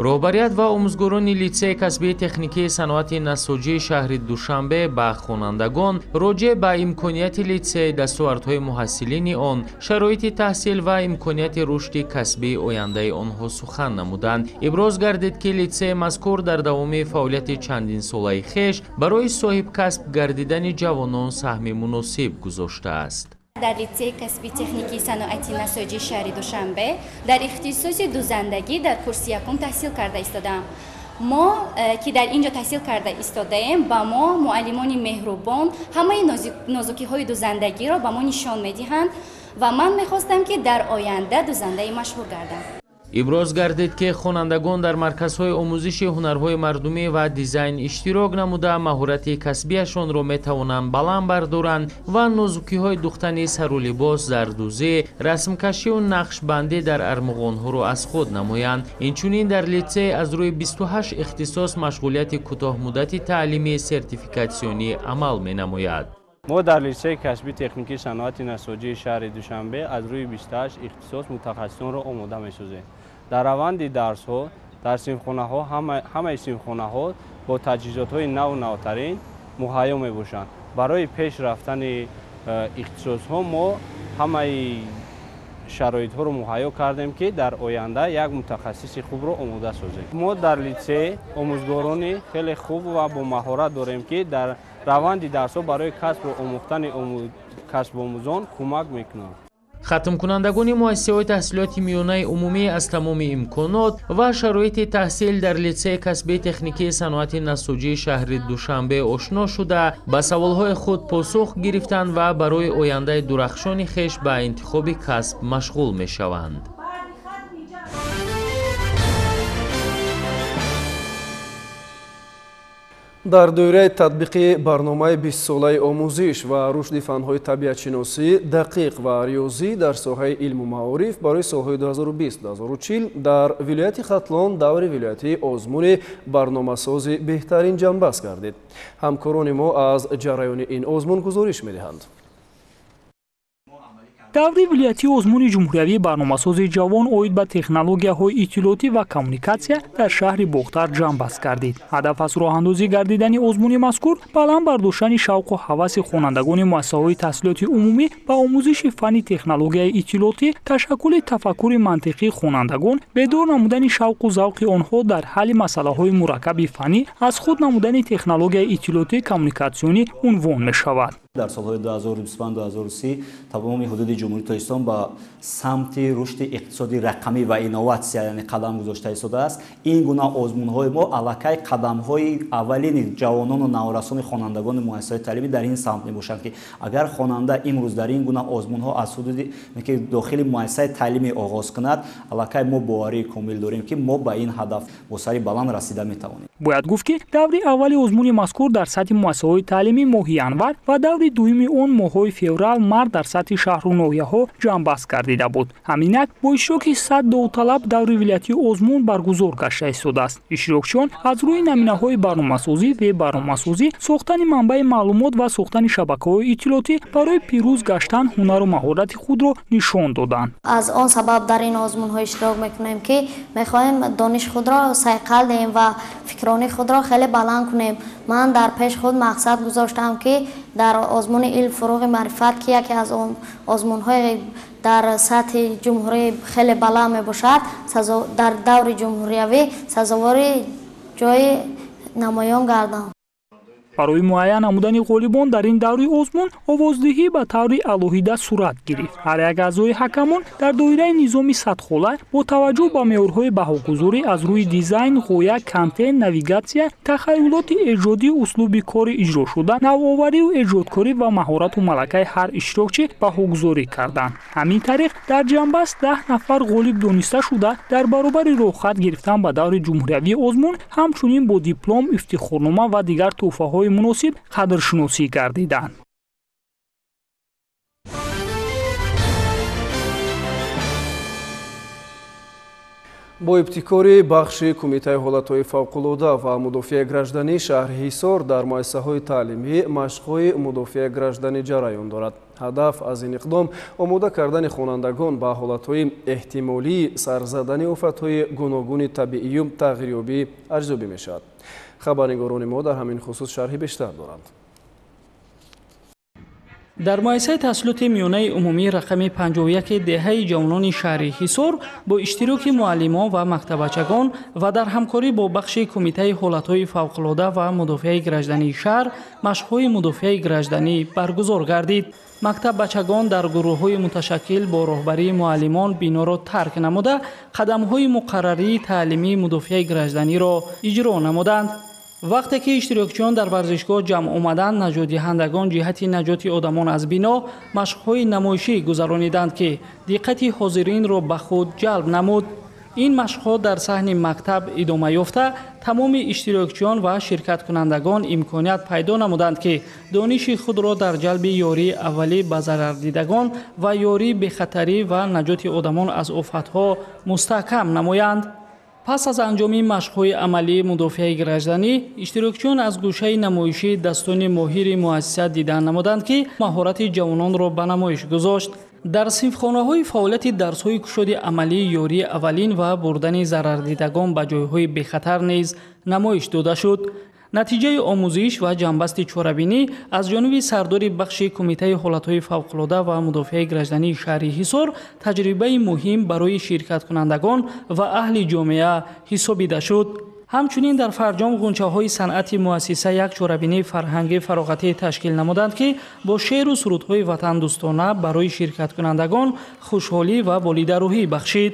роҳбарият ва омӯзгорони литсеи касбии техникии саноати насоҷии шаҳри душанбе ба хонандагон роҷеъ ба имконияти литсей, дастовардҳои муҳассилини он, шароити таҳсил ва имконияти рушди касбии ояндаи онҳо сухан намуданд. иброз гардид, ки литсеи мазкур дар давоми фаъолияти чандинсолаи хеш барои соҳибкасб гардидани ҷавонон саҳми муносиб гузоштааст. در لیتسه کسبی تکنیکی صنایعی نساجی شهر دوشنبه در اختصاص دوزندگی در کورس یکم تحصیل کرده ایستادم. ما که در اینجا تحصیل کرده ایستادیم با ما معلمان مهربان همه نازکی های دوزندگی را به ما نشان میدهند و من میخواستم که در آینده دوزنده مشهور گردم. иброз гардид, ки хонандагон дар марказҳои омӯзиши ҳунарҳои мардумӣ ва дизайн иштирок намуда маҳорати касбиашонро метавонанд баланд бардоранд ва нозукиҳои духтани сару либос, зардӯзӣ, расмкашию нақшбандӣ дар армуғонҳоро аз худ намоянд. Инчунин дар литсей аз рӯи 28 ихтисос машғулияти кӯтоҳмуддати таълимии сертификатсионӣ амал менамояд. ما در لیسه کسبی تکنیکی صنایع نساجی شهر دوشنبه از روی 28 اختصاص متخصصان را آماده می‌سازیم. در روند درس‌ها در صنفخانه‌ها همه صنفخانه‌ها با تجهیزات‌های نو و نوترین مهیا می‌باشند. برای پیش رفتن اختصاص‌ها ما همه شرایط‌ها رو مهیا کردیم که در آینده یک متخصص خوب را آماده سازیم. ما در لیسه آموزگاران خیلی خوب و با مهارت داریم که در روند درس‌ها برای کسب و آموختن کسب آموزان کمک می‌کنند. хатмкунандагони муассисаҳои таҳсилоти миёнаи умумӣ аз тамоми имконот ва шароити таҳсил дар литсеи касбии техникии саноати насоҷии шаҳри душанбе ошно шуда ба саволҳои худ посух гирифтанд ва барои ояндаи дурахшони хеш ба интихоби касб машғул мешаванд. дар доираи татбиқи барномаи 20-солаи омӯзиш ва рушди фанҳои табиатшиносӣ, дақиқ ва риёзӣ дар соҳаи илму маориф барои солҳои 2020-2040 дар вилояти Хатлон даври вилоятии озмуни барномасози беҳтарин ҷанбаст гардид. ҳамкорони мо аз ҷараёни ин озмун гузориш медиҳанд. даври вилоятии озмуни ҷумҳуриявии барномасози ҷавон оид ба технологияҳои иттилоотӣ ва коммуникатсия дар шаҳри Бохтар ҷамъбаст гардид. ҳадаф аз роҳандозӣ гардидани озмуни мазкур баланд бардоштани шавқу ҳаваси хонандагони муассисаҳои таҳсилоти умумӣ ба омӯзиши фанни технологияи иттилоотӣ, ташаккули тафаккури мантиқии хонандагон, бедор намудани шавқу завқи онҳо дар ҳалли масъалаҳои мураккаби фаннӣ, аз худ намудани технологияи иттилоотии коммуникатсионӣ унвон мешавад. در سالهای 2025-2030 تمام حدود جمهوری تاجیکستان با سمت رشد اقتصادی رقمی و اینوواسیا یعنی قدم گذاشته ایستاده است. این گونه آزمون‌های ما علاقه قدم‌های اولین جوانان و نورسان خوانندگان مؤسسات تعلیمی در این سمت میباشند که اگر خواننده امروز در این گونه آزمون‌ها از حدود که داخل مؤسسه تعلیمی آغاز کند، علاقه ما باوری کامل داریم که ما به این هدف با سری بلند رسیده میتوانیم. باید گفت که دوره اولی آزمون مذکور در سطح مؤسسات تعلیمی ماه ینور و دوره دومی اون ماه‌های فوریه مارس در سطح شهر و ناحیه‌ها جانبست گردیده بود. همینک با اشتراک 100 داوطلب دوره ولایتی آزمون برگزار گشته ایستاده است. اشتراکچیان از روی نمونه‌های برنامه‌سازی و برنامه‌سازی، ساختن منبع معلومات و ساختن شبکه‌های اطلاعاتی برای پیروز گشتن هنر و مهارت خود را نشان دادند. از آن سبب در این آزمون‌ها اشتراک می‌کنیم که می‌خوایم دانش خود را صیقل دهیم و فکرانی خود را خیلی بلند کنیم. من در پیش خود مقصد گذاشتم که در آزمون علم فروغ معرفت که یکی از آزمون‌های در سطح جمهوری خیلی بالا میباشد، در دور جمهوریوی سزاوار جای نمایان گردم. برای معین نمودن غالبان در این دوره آزمون آوازدهی به طور الهیده صورت گرفت. هر یک اعضای حکمان در دایره نظام صدخانه با توجه به معیارهای بهاگذاری از روی دیزاین، غویه، کانتنت، نویگاسیا، تخیلات ایجادی، اسلوب کار اجرا شده، نوآوری و ایجادکاری و مهارت و ملکه هر اشتراکچی بهاگذاری کردند. همین طریق در جنبست 10 نفر غالب دانسته شده در برابر راهخط گرفتن به دور جمهوری آزمون، همچنین با دیپلم، افتخارنامه و دیگر تحفه‌های مناسب قدرشناسی گردیدند. бо ибтикори бахши кумитаи ҳолатҳои фавқулода ва мудофиаи гражданӣ шаҳри ҳисор дар муассисаҳои таълимӣ машқҳои мудофиаи гражданӣ ҷараён дорад. ҳадаф аз ин иқдом омода кардани хонандагон ба ҳолатҳои эҳтимолии сарзадани офатҳои гуногуни табиию тағйирёбӣ арзёбӣ мешавад. хабарнигорони мо дар ҳамин хусус шарҳи бештар доранд. дар муассисаи таҳсилоти миёнаи умумии рақами 51 деҳаи ҷавонони шаҳри ҳисор бо иштироки муаллимон ва мактабачагон ва дар ҳамкорӣ бо бахши кумитаи ҳолатҳои фавқулода ва мудофиаи граждании шаҳр машқҳои мудофиаи гражданӣ баргузор гардид. мактаббачагон дар гурӯҳҳои муташаккил бо роҳбарии муаллимон биноро тарк намуда қадамҳои муқаррарии таълимии мудофиаи гражданиро иҷро намуданд. вақте ки иштирокчиён дар варзишгоҳ ҷамъ омаданд, наҷотдиҳандагон ҷиҳати наҷоти одамон аз бино машқҳои намоишӣ гузарониданд ки диққати ҳозиринро ба худ ҷалб намуд. ин машқҳо дар саҳни мактаб идома ёфта тамоми иштирокчиён ва ширкаткунандагон имконият пайдо намуданд ки дониши худро дар ҷалби ёрии аввалӣ ба зарардидагон ва ёрии бехатарӣ ва наҷоти одамон аз офатҳо мустаҳкам намоянд. пас аз анҷоми машқҳои амалии мудофиаи гражданӣ, иштирокчиён аз гӯшаи намоишӣ дастони моҳири муассиса дидан намуданд ки маҳорати ҷавононро ба намоиш гузошт. дар синфхонаҳои фаъолияти дарсҳои кушоди амалии ёрии аввалин ва бурдани зарардидагон ба ҷойҳои бехатар низ намоиш дода шуд. натиҷаи омӯзиш ва ҷамбасти чорабинӣ аз ҷониби сардори бахши кумитаи ҳолатҳои фавқулода ва мудофиаи граждании шаҳри ҳисор таҷрибаи муҳим барои ширкаткунандагон ва аҳли ҷомеа ҳисобида шуд. ҳамчунин дар фарҷом ғунчаҳои санъати муассиса як чорабинии фарҳанги фароғатӣ ташкил намуданд ки бо шеъру сурудҳои ватандӯстона барои ширкаткунандагон хушҳолӣ ва волидарӯҳӣ бахшид.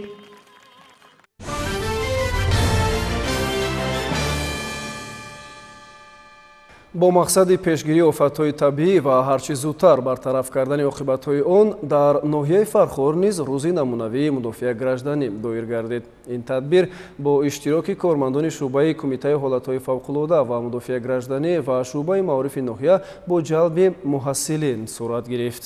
бо мақсади пешгирии офатҳои табиӣ ва ҳарчи зудтар бартараф кардани оқибатҳои он дар ноҳияи Фархор низ рӯзи намунавии мудофиаи гражданӣ доир гардид. ин тадбир бо иштироки кормандони шуъбаи кумитаи ҳолатҳои фавқулода ва мудофиаи гражданӣ ва шуъбаи маорифи ноҳия бо ҷалби муҳассилин сурат гирифт.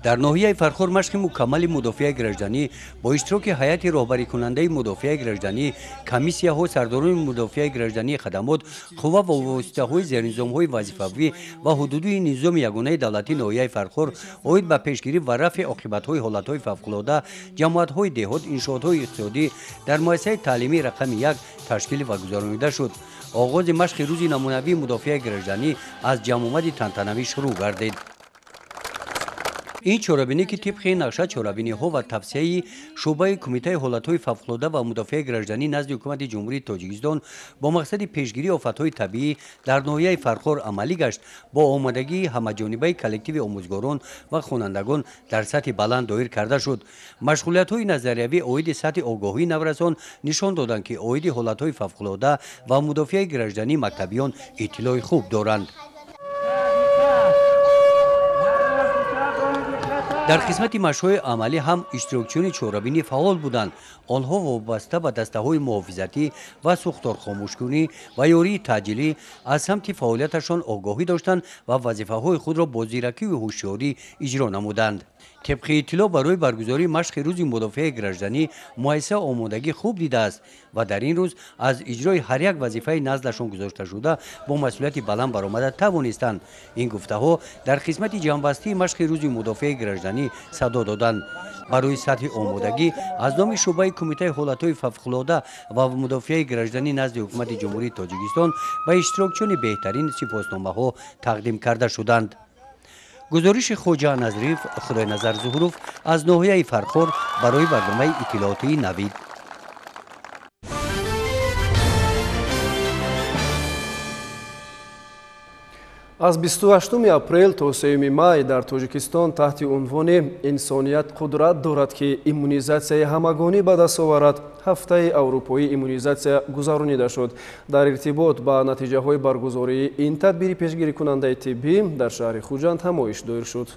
дар ноҳияи Фархор машқи мукаммали мудофиаи гражданӣ бо иштироки ҳайати роҳбарикунандаи мудофиаи гражданӣ, комиссияҳо, сардорони мудофиаи граждании хадамот, қувва ва воситаҳои зернизомҳои вазифавӣ ва ҳудудии низоми ягонаи давлатии ноҳияи Фархор оид ба пешгирӣ ва рафъи оқибатҳои ҳолатҳои фавқулода, ҷамоатҳои деҳот, иншоотҳои иқтисодӣ дар муассисаи таълимии рақами 1 ташкил ва гузаронида шуд. оғози машқи рӯзи намунавии мудофиаи гражданӣ аз ҷамъомади тантанавӣ шурӯъ гардид. ин чорабинӣ ки тибқи нақша чорабиниҳо ва тавсияи шуъбаи кумитаи ҳолатҳои фавқулода ва мудофиаи гражданӣ назди ҳукумати ҷумҳурии Тоҷикистон бо мақсади пешгирии офатҳои табиӣ дар ноҳияи Фархор амалӣ гашт, бо омодагии ҳамаҷонибаи коллективи омӯзгорон ва хонандагон дар сатҳи баланд доир карда шуд. машғулиятҳои назариявӣ оиди сатҳи огоҳии наврасон нишон доданд ки оиди ҳолатҳои фавқулода ва мудофиаи гражданӣ мактабиён иттилои хуб доранд. дар қисмати машқҳои амалӣ ҳам иштирокчиёни чорабинӣ фаъол буданд. онҳо вобаста ба дастаҳои муҳофизатӣ ва сӯхторхомӯшкунӣ ва ёрии таъҷилӣ аз самти фаъолияташон огоҳӣ доштанд ва вазифаҳои худро бо зиракиву ҳушёрӣ иҷро намуданд. طبق اطلاع برای برگزاری مشق روز مدافع گردنی مؤسسه آمادگی خوب دیده است و در این روز از اجرای هر یک وظیفه نزدشان گذاشته شده با مسئولیت بلند برآمده توانستند. این گفته ها در خدمت جنبسته مشق روز مدافع گردنی صدا دادند. برای سطح آمادگی از نام شعبه کمیته حالت‌های فوق‌العاده و مدافع گردنی نزد حکومت جمهوری تاجیکستان به اشتراکچیان بهترین سپاسنامه‌ها تقدیم کرده شدند. گزارش خوجا نظریف خدای نظر ظهوروف از ناحیه فرخور برای برنامه اطلاعاتی نوید. از 28 اپریل تا 3 مای در تاجیکستان تحت عنوان انسانیت قدرت دارد که ایمونیزاسیای همگانی به دست آورد هفته اروپایی ایمونیزاسیا گذرانیده شد. در ارتباط با نتیجه های برگزاری این تدبیر پیشگیری کننده طبی در شهر خوجند همایش دایر شد.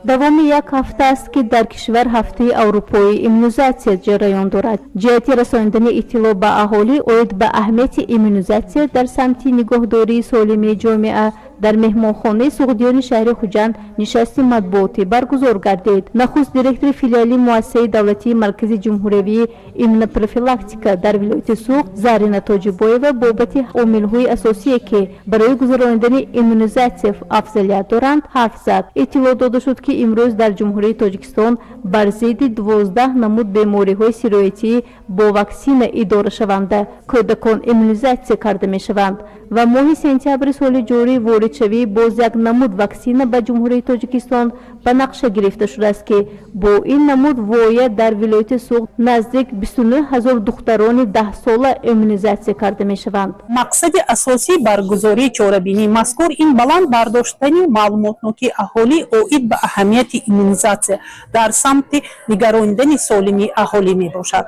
давоми як ҳафта аст ки дар кишвар ҳафтаи аврупои иммунизатсия ҷараён дорад. ҷиҳати расонидани иттилоъ ба аҳолӣ оид ба аҳамияти иммунизатсия дар самти нигоҳдории солими ҷомеа дар меҳмонхонаи суғдиёни шаҳри хуҷанд нишасти матбуотӣ баргузор гардид. нахуст директори филиали муассисаи давлатии маркази ҷумҳуриявии иммунопрофилактика дар вилояти Суғд Зарина Тоҷибоева бобати омилҳои асосие ки барои гузарондани иммунизатсия афзалият доранд ҳарф зад. иттилоъ дода шуд ки имрӯз дар ҷумҳурии Тоҷикистон бар зидди 12 намуд бемориҳои сироятӣ бо ваксина идорашаванда кӯдакон иммунизатсия карда мешаванд ва моҳи сентябри соли ҷорӣ воридшавӣ боз як намуд ваксина ба ҷумҳурии Тоҷикистон ба нақша гирифта шудааст ки бо ин намуд воҳед дар вилояти Суғд наздик 29 000 духтарони 10-сола иммунизатсия карда мешаванд. мақсади асосии баргузории чорабинии мазкур ин баланд бардоштани маълумотноки аҳолӣ оид ба аҳамияти иммунизатсия дар самти нигарондани солимии аҳолӣ мебошад.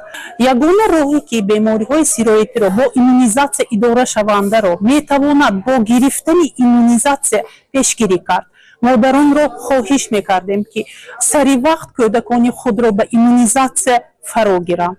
ягона роҳе ки бемориҳои сироятиро бо иммунизатсия идора шавандаро метавонад бо гирифтани иммунизатсия пешгирӣ кард. модаронро хоҳиш мекардем ки саривақт кӯдакони худро ба иммунизатсия фаро гиранд.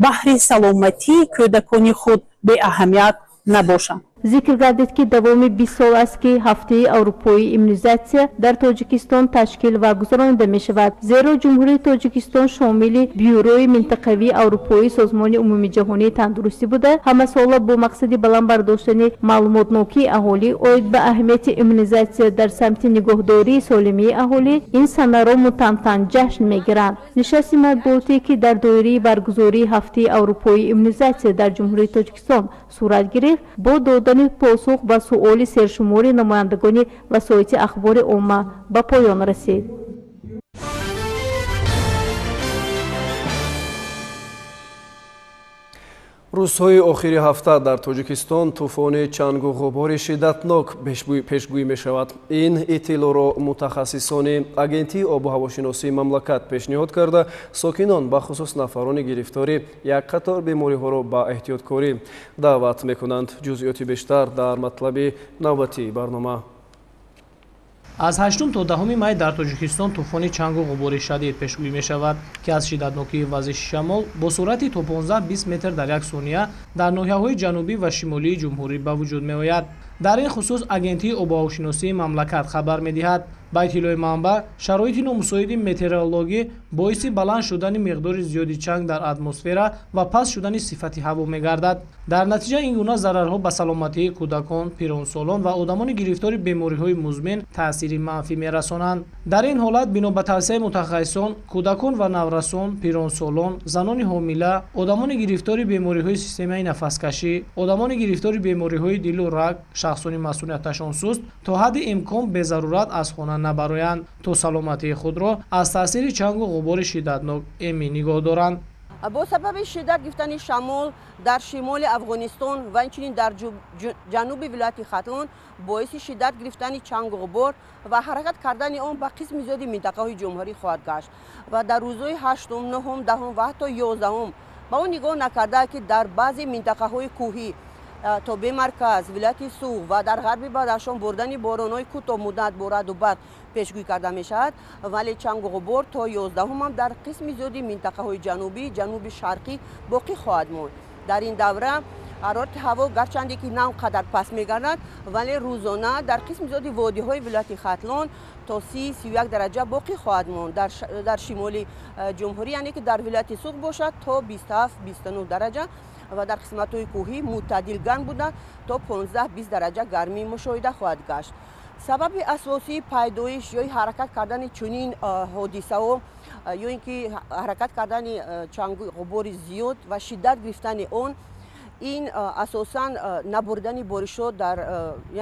баҳри саломатии кӯдакони худ беаҳамият набошанд. зикр гардид ки давоми 20 сол аст ки ҳафтаи аврупоии иммунизатсия дар Тоҷикистон ташкил ва гузаронида мешавад, зеро ҷумҳурии Тоҷикистон шомили бюрои минтақавии аврупои созмони умумии ҷаҳонии тандурустӣ буда ҳамасола бо мақсади баланд бардоштани маълумотнокии аҳолӣ оид ба аҳамияти иммунизатсия дар самти нигоҳдории солимии аҳолӣ ин санаро мутамтан ҷашн мегиранд. нишасти матбуотӣ ки дар доираи баргузории ҳафтаи аврупоии иммунизатсия дар ҷумҳурии Тоҷикистон сурат гирифт бо додани посух ба суоли сершумори намояндагони васоити ахбори умма ба поён расид. рӯзҳои охири ҳафта дар Тоҷикистон тӯфони чангу ғубори шиддатнок пешгӯӣ мешавад. ин иттилоъро мутахассисони агентии обу ҳавошиносии мамлакат пешниҳод карда сокинон бахусус нафарони гирифтори як қатор бемориҳоро ба эҳтиёткорӣ даъват мекунанд. ҷузъиёти бештар дар матлаби навбатии барнома. аз 8 то 10 май дар Тоҷикистон тӯфони чангу ғубори шадид пешгӯӣ мешавад ки аз шиддатнокии вазиши шамол бо суръати то 15-20 метр дар як сония дар ноҳияҳои ҷанубӣ ва шимолии ҷумҳурӣ ба вуҷуд меояд. дар ин хусус агентии обуҳавошиносии мамлакат хабар медиҳад ба иттилои манбаъ шароити номусоиди метеорологӣ боиси баланд шудани миқдори зиёди чанг дар атмосфера ва паст шудани сифати ҳаво мегардад. дар натиҷа ин гуна зарарҳо ба саломатии кӯдакон, пиронсолон ва одамони гирифтори бемориҳои музмин таъсири манфӣ мерасонанд. дар ин ҳолат бино ба тавсияи мутахассисон кӯдакон ва наврасон, пиронсолон, занони ҳомила, одамони гирифтори бемориҳои системаи нафаскашӣ, одамони гирифтори бемориҳои дилу раг, шахсони масъулияташон суст то ҳадди имкон безарурат аз хона набароянд то саломатии худро аз таъсири чангу ғубори шиддатнок эмин нигоҳ доранд. бо сабаби шиддат гирифтани шамол дар шимоли Афғонистон ва инчунин дар ҷануби вилояти Хатлон боиси шиддат гирифтани чангу ғубор ва ҳаракат кардани он ба қисми зиёди минтақаҳои ҷумҳурӣ хоҳад гашт ва дар рӯзҳои 8, 9, 10 ва ҳатто 11 ба он нигоҳ накарда ки дар баъзе минтақаҳои кӯҳӣ то бемарказ вилояти Суғд ва дар ғарби Бадахшон бурдани боронҳои кӯтоҳмуддат бо раъду барқ пешгӯӣ карда мешавад, вале чангу ғубор то 11 дар қисми зиёди минтақаҳои ҷанубӣ, ҷануби шарқӣ боқӣ хоҳад монд. дар ин давра ҳарорати ҳаво гарчанде ки нам қадар паст мегардад, вале рӯзона дар қисми зиёди водиҳои вилояти Хатлон то 30-31 дараҷа боқӣ хоҳад монд. дар шимоли ҷумҳурӣ яъне ки дар вилояти Суғд бошад то 27-29 дараҷа ва дар қисматҳои кӯҳӣ мӯътадил гарм буда то 15-20 дараҷа гармӣ мушоҳида хоҳад гашт. сабаби асосии пайдоиш ё ҳаракат кардани чунин ҳодисаҳо ё ин ки ҳаракат кардани чангу ғубори зиёд ва шиддат гирифтани он ин асосан набурдани боришот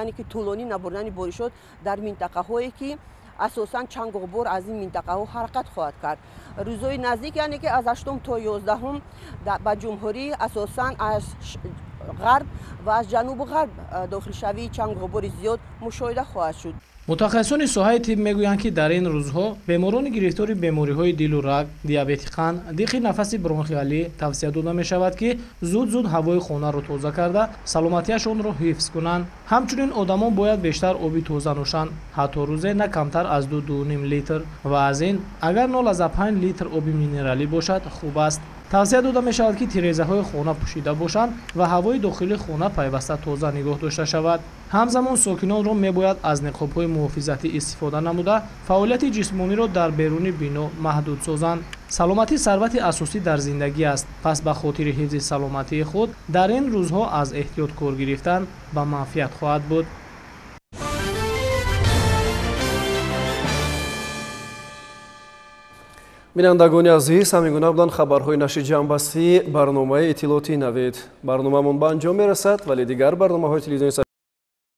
яъне ки тӯлонӣ набурдани боришот дар минтақаҳое ки асосан чангу ғубор аз ин минтақаҳо ҳаракат хоҳад кард. рӯзҳои наздик яъне ки аз 8 то 11 ба ҷумҳурӣ асосан аз ғарб ва аз ҷанубу ғарб дохилшавии чангу ғубори зиёд мушоҳида хоҳад шуд. мутахассисони соҳаи тиб мегӯянд ки дар ин рӯзҳо беморони гирифтори бемориҳои дилу раг, диабети қанд, диқи нафаси бронхиалӣ тавсия дода мешавад ки зуд ҳавои хонаро тоза карда саломатиашонро ҳифз кунанд. ҳамчунин одамон бояд бештар оби тоза нӯшанд, ҳатто рӯзе на камтар аз 2-2.5 литр ва аз ин агар 0,5 литр оби минералӣ бошад хуб аст. тавсия дода мешавад ки тирезаҳои хона пӯшида бошанд ва ҳавои дохили хона пайваста тоза нигоҳ дошта шавад. ҳамзамон сокинонро мебояд аз niqobҳои муҳофизатӣ истифода намуда фаъолияти ҷисмониро дар беруни бино маҳдуд созанд. саломатӣ сарвати асосӣ дар зиндагӣ аст, пас ба хотири ҳифзи саломатии худ дар ин рӯзҳо аз эҳтиёт кор гирифтан ба манфиат хоҳад буд. бинандагони азиз, ҳамин гуна буданд хабарҳои нашри ҷамъбастии барномаи иттилоъоти навед. барномамон ба анҷом мерасад, вале дигар барномаҳои телевизиони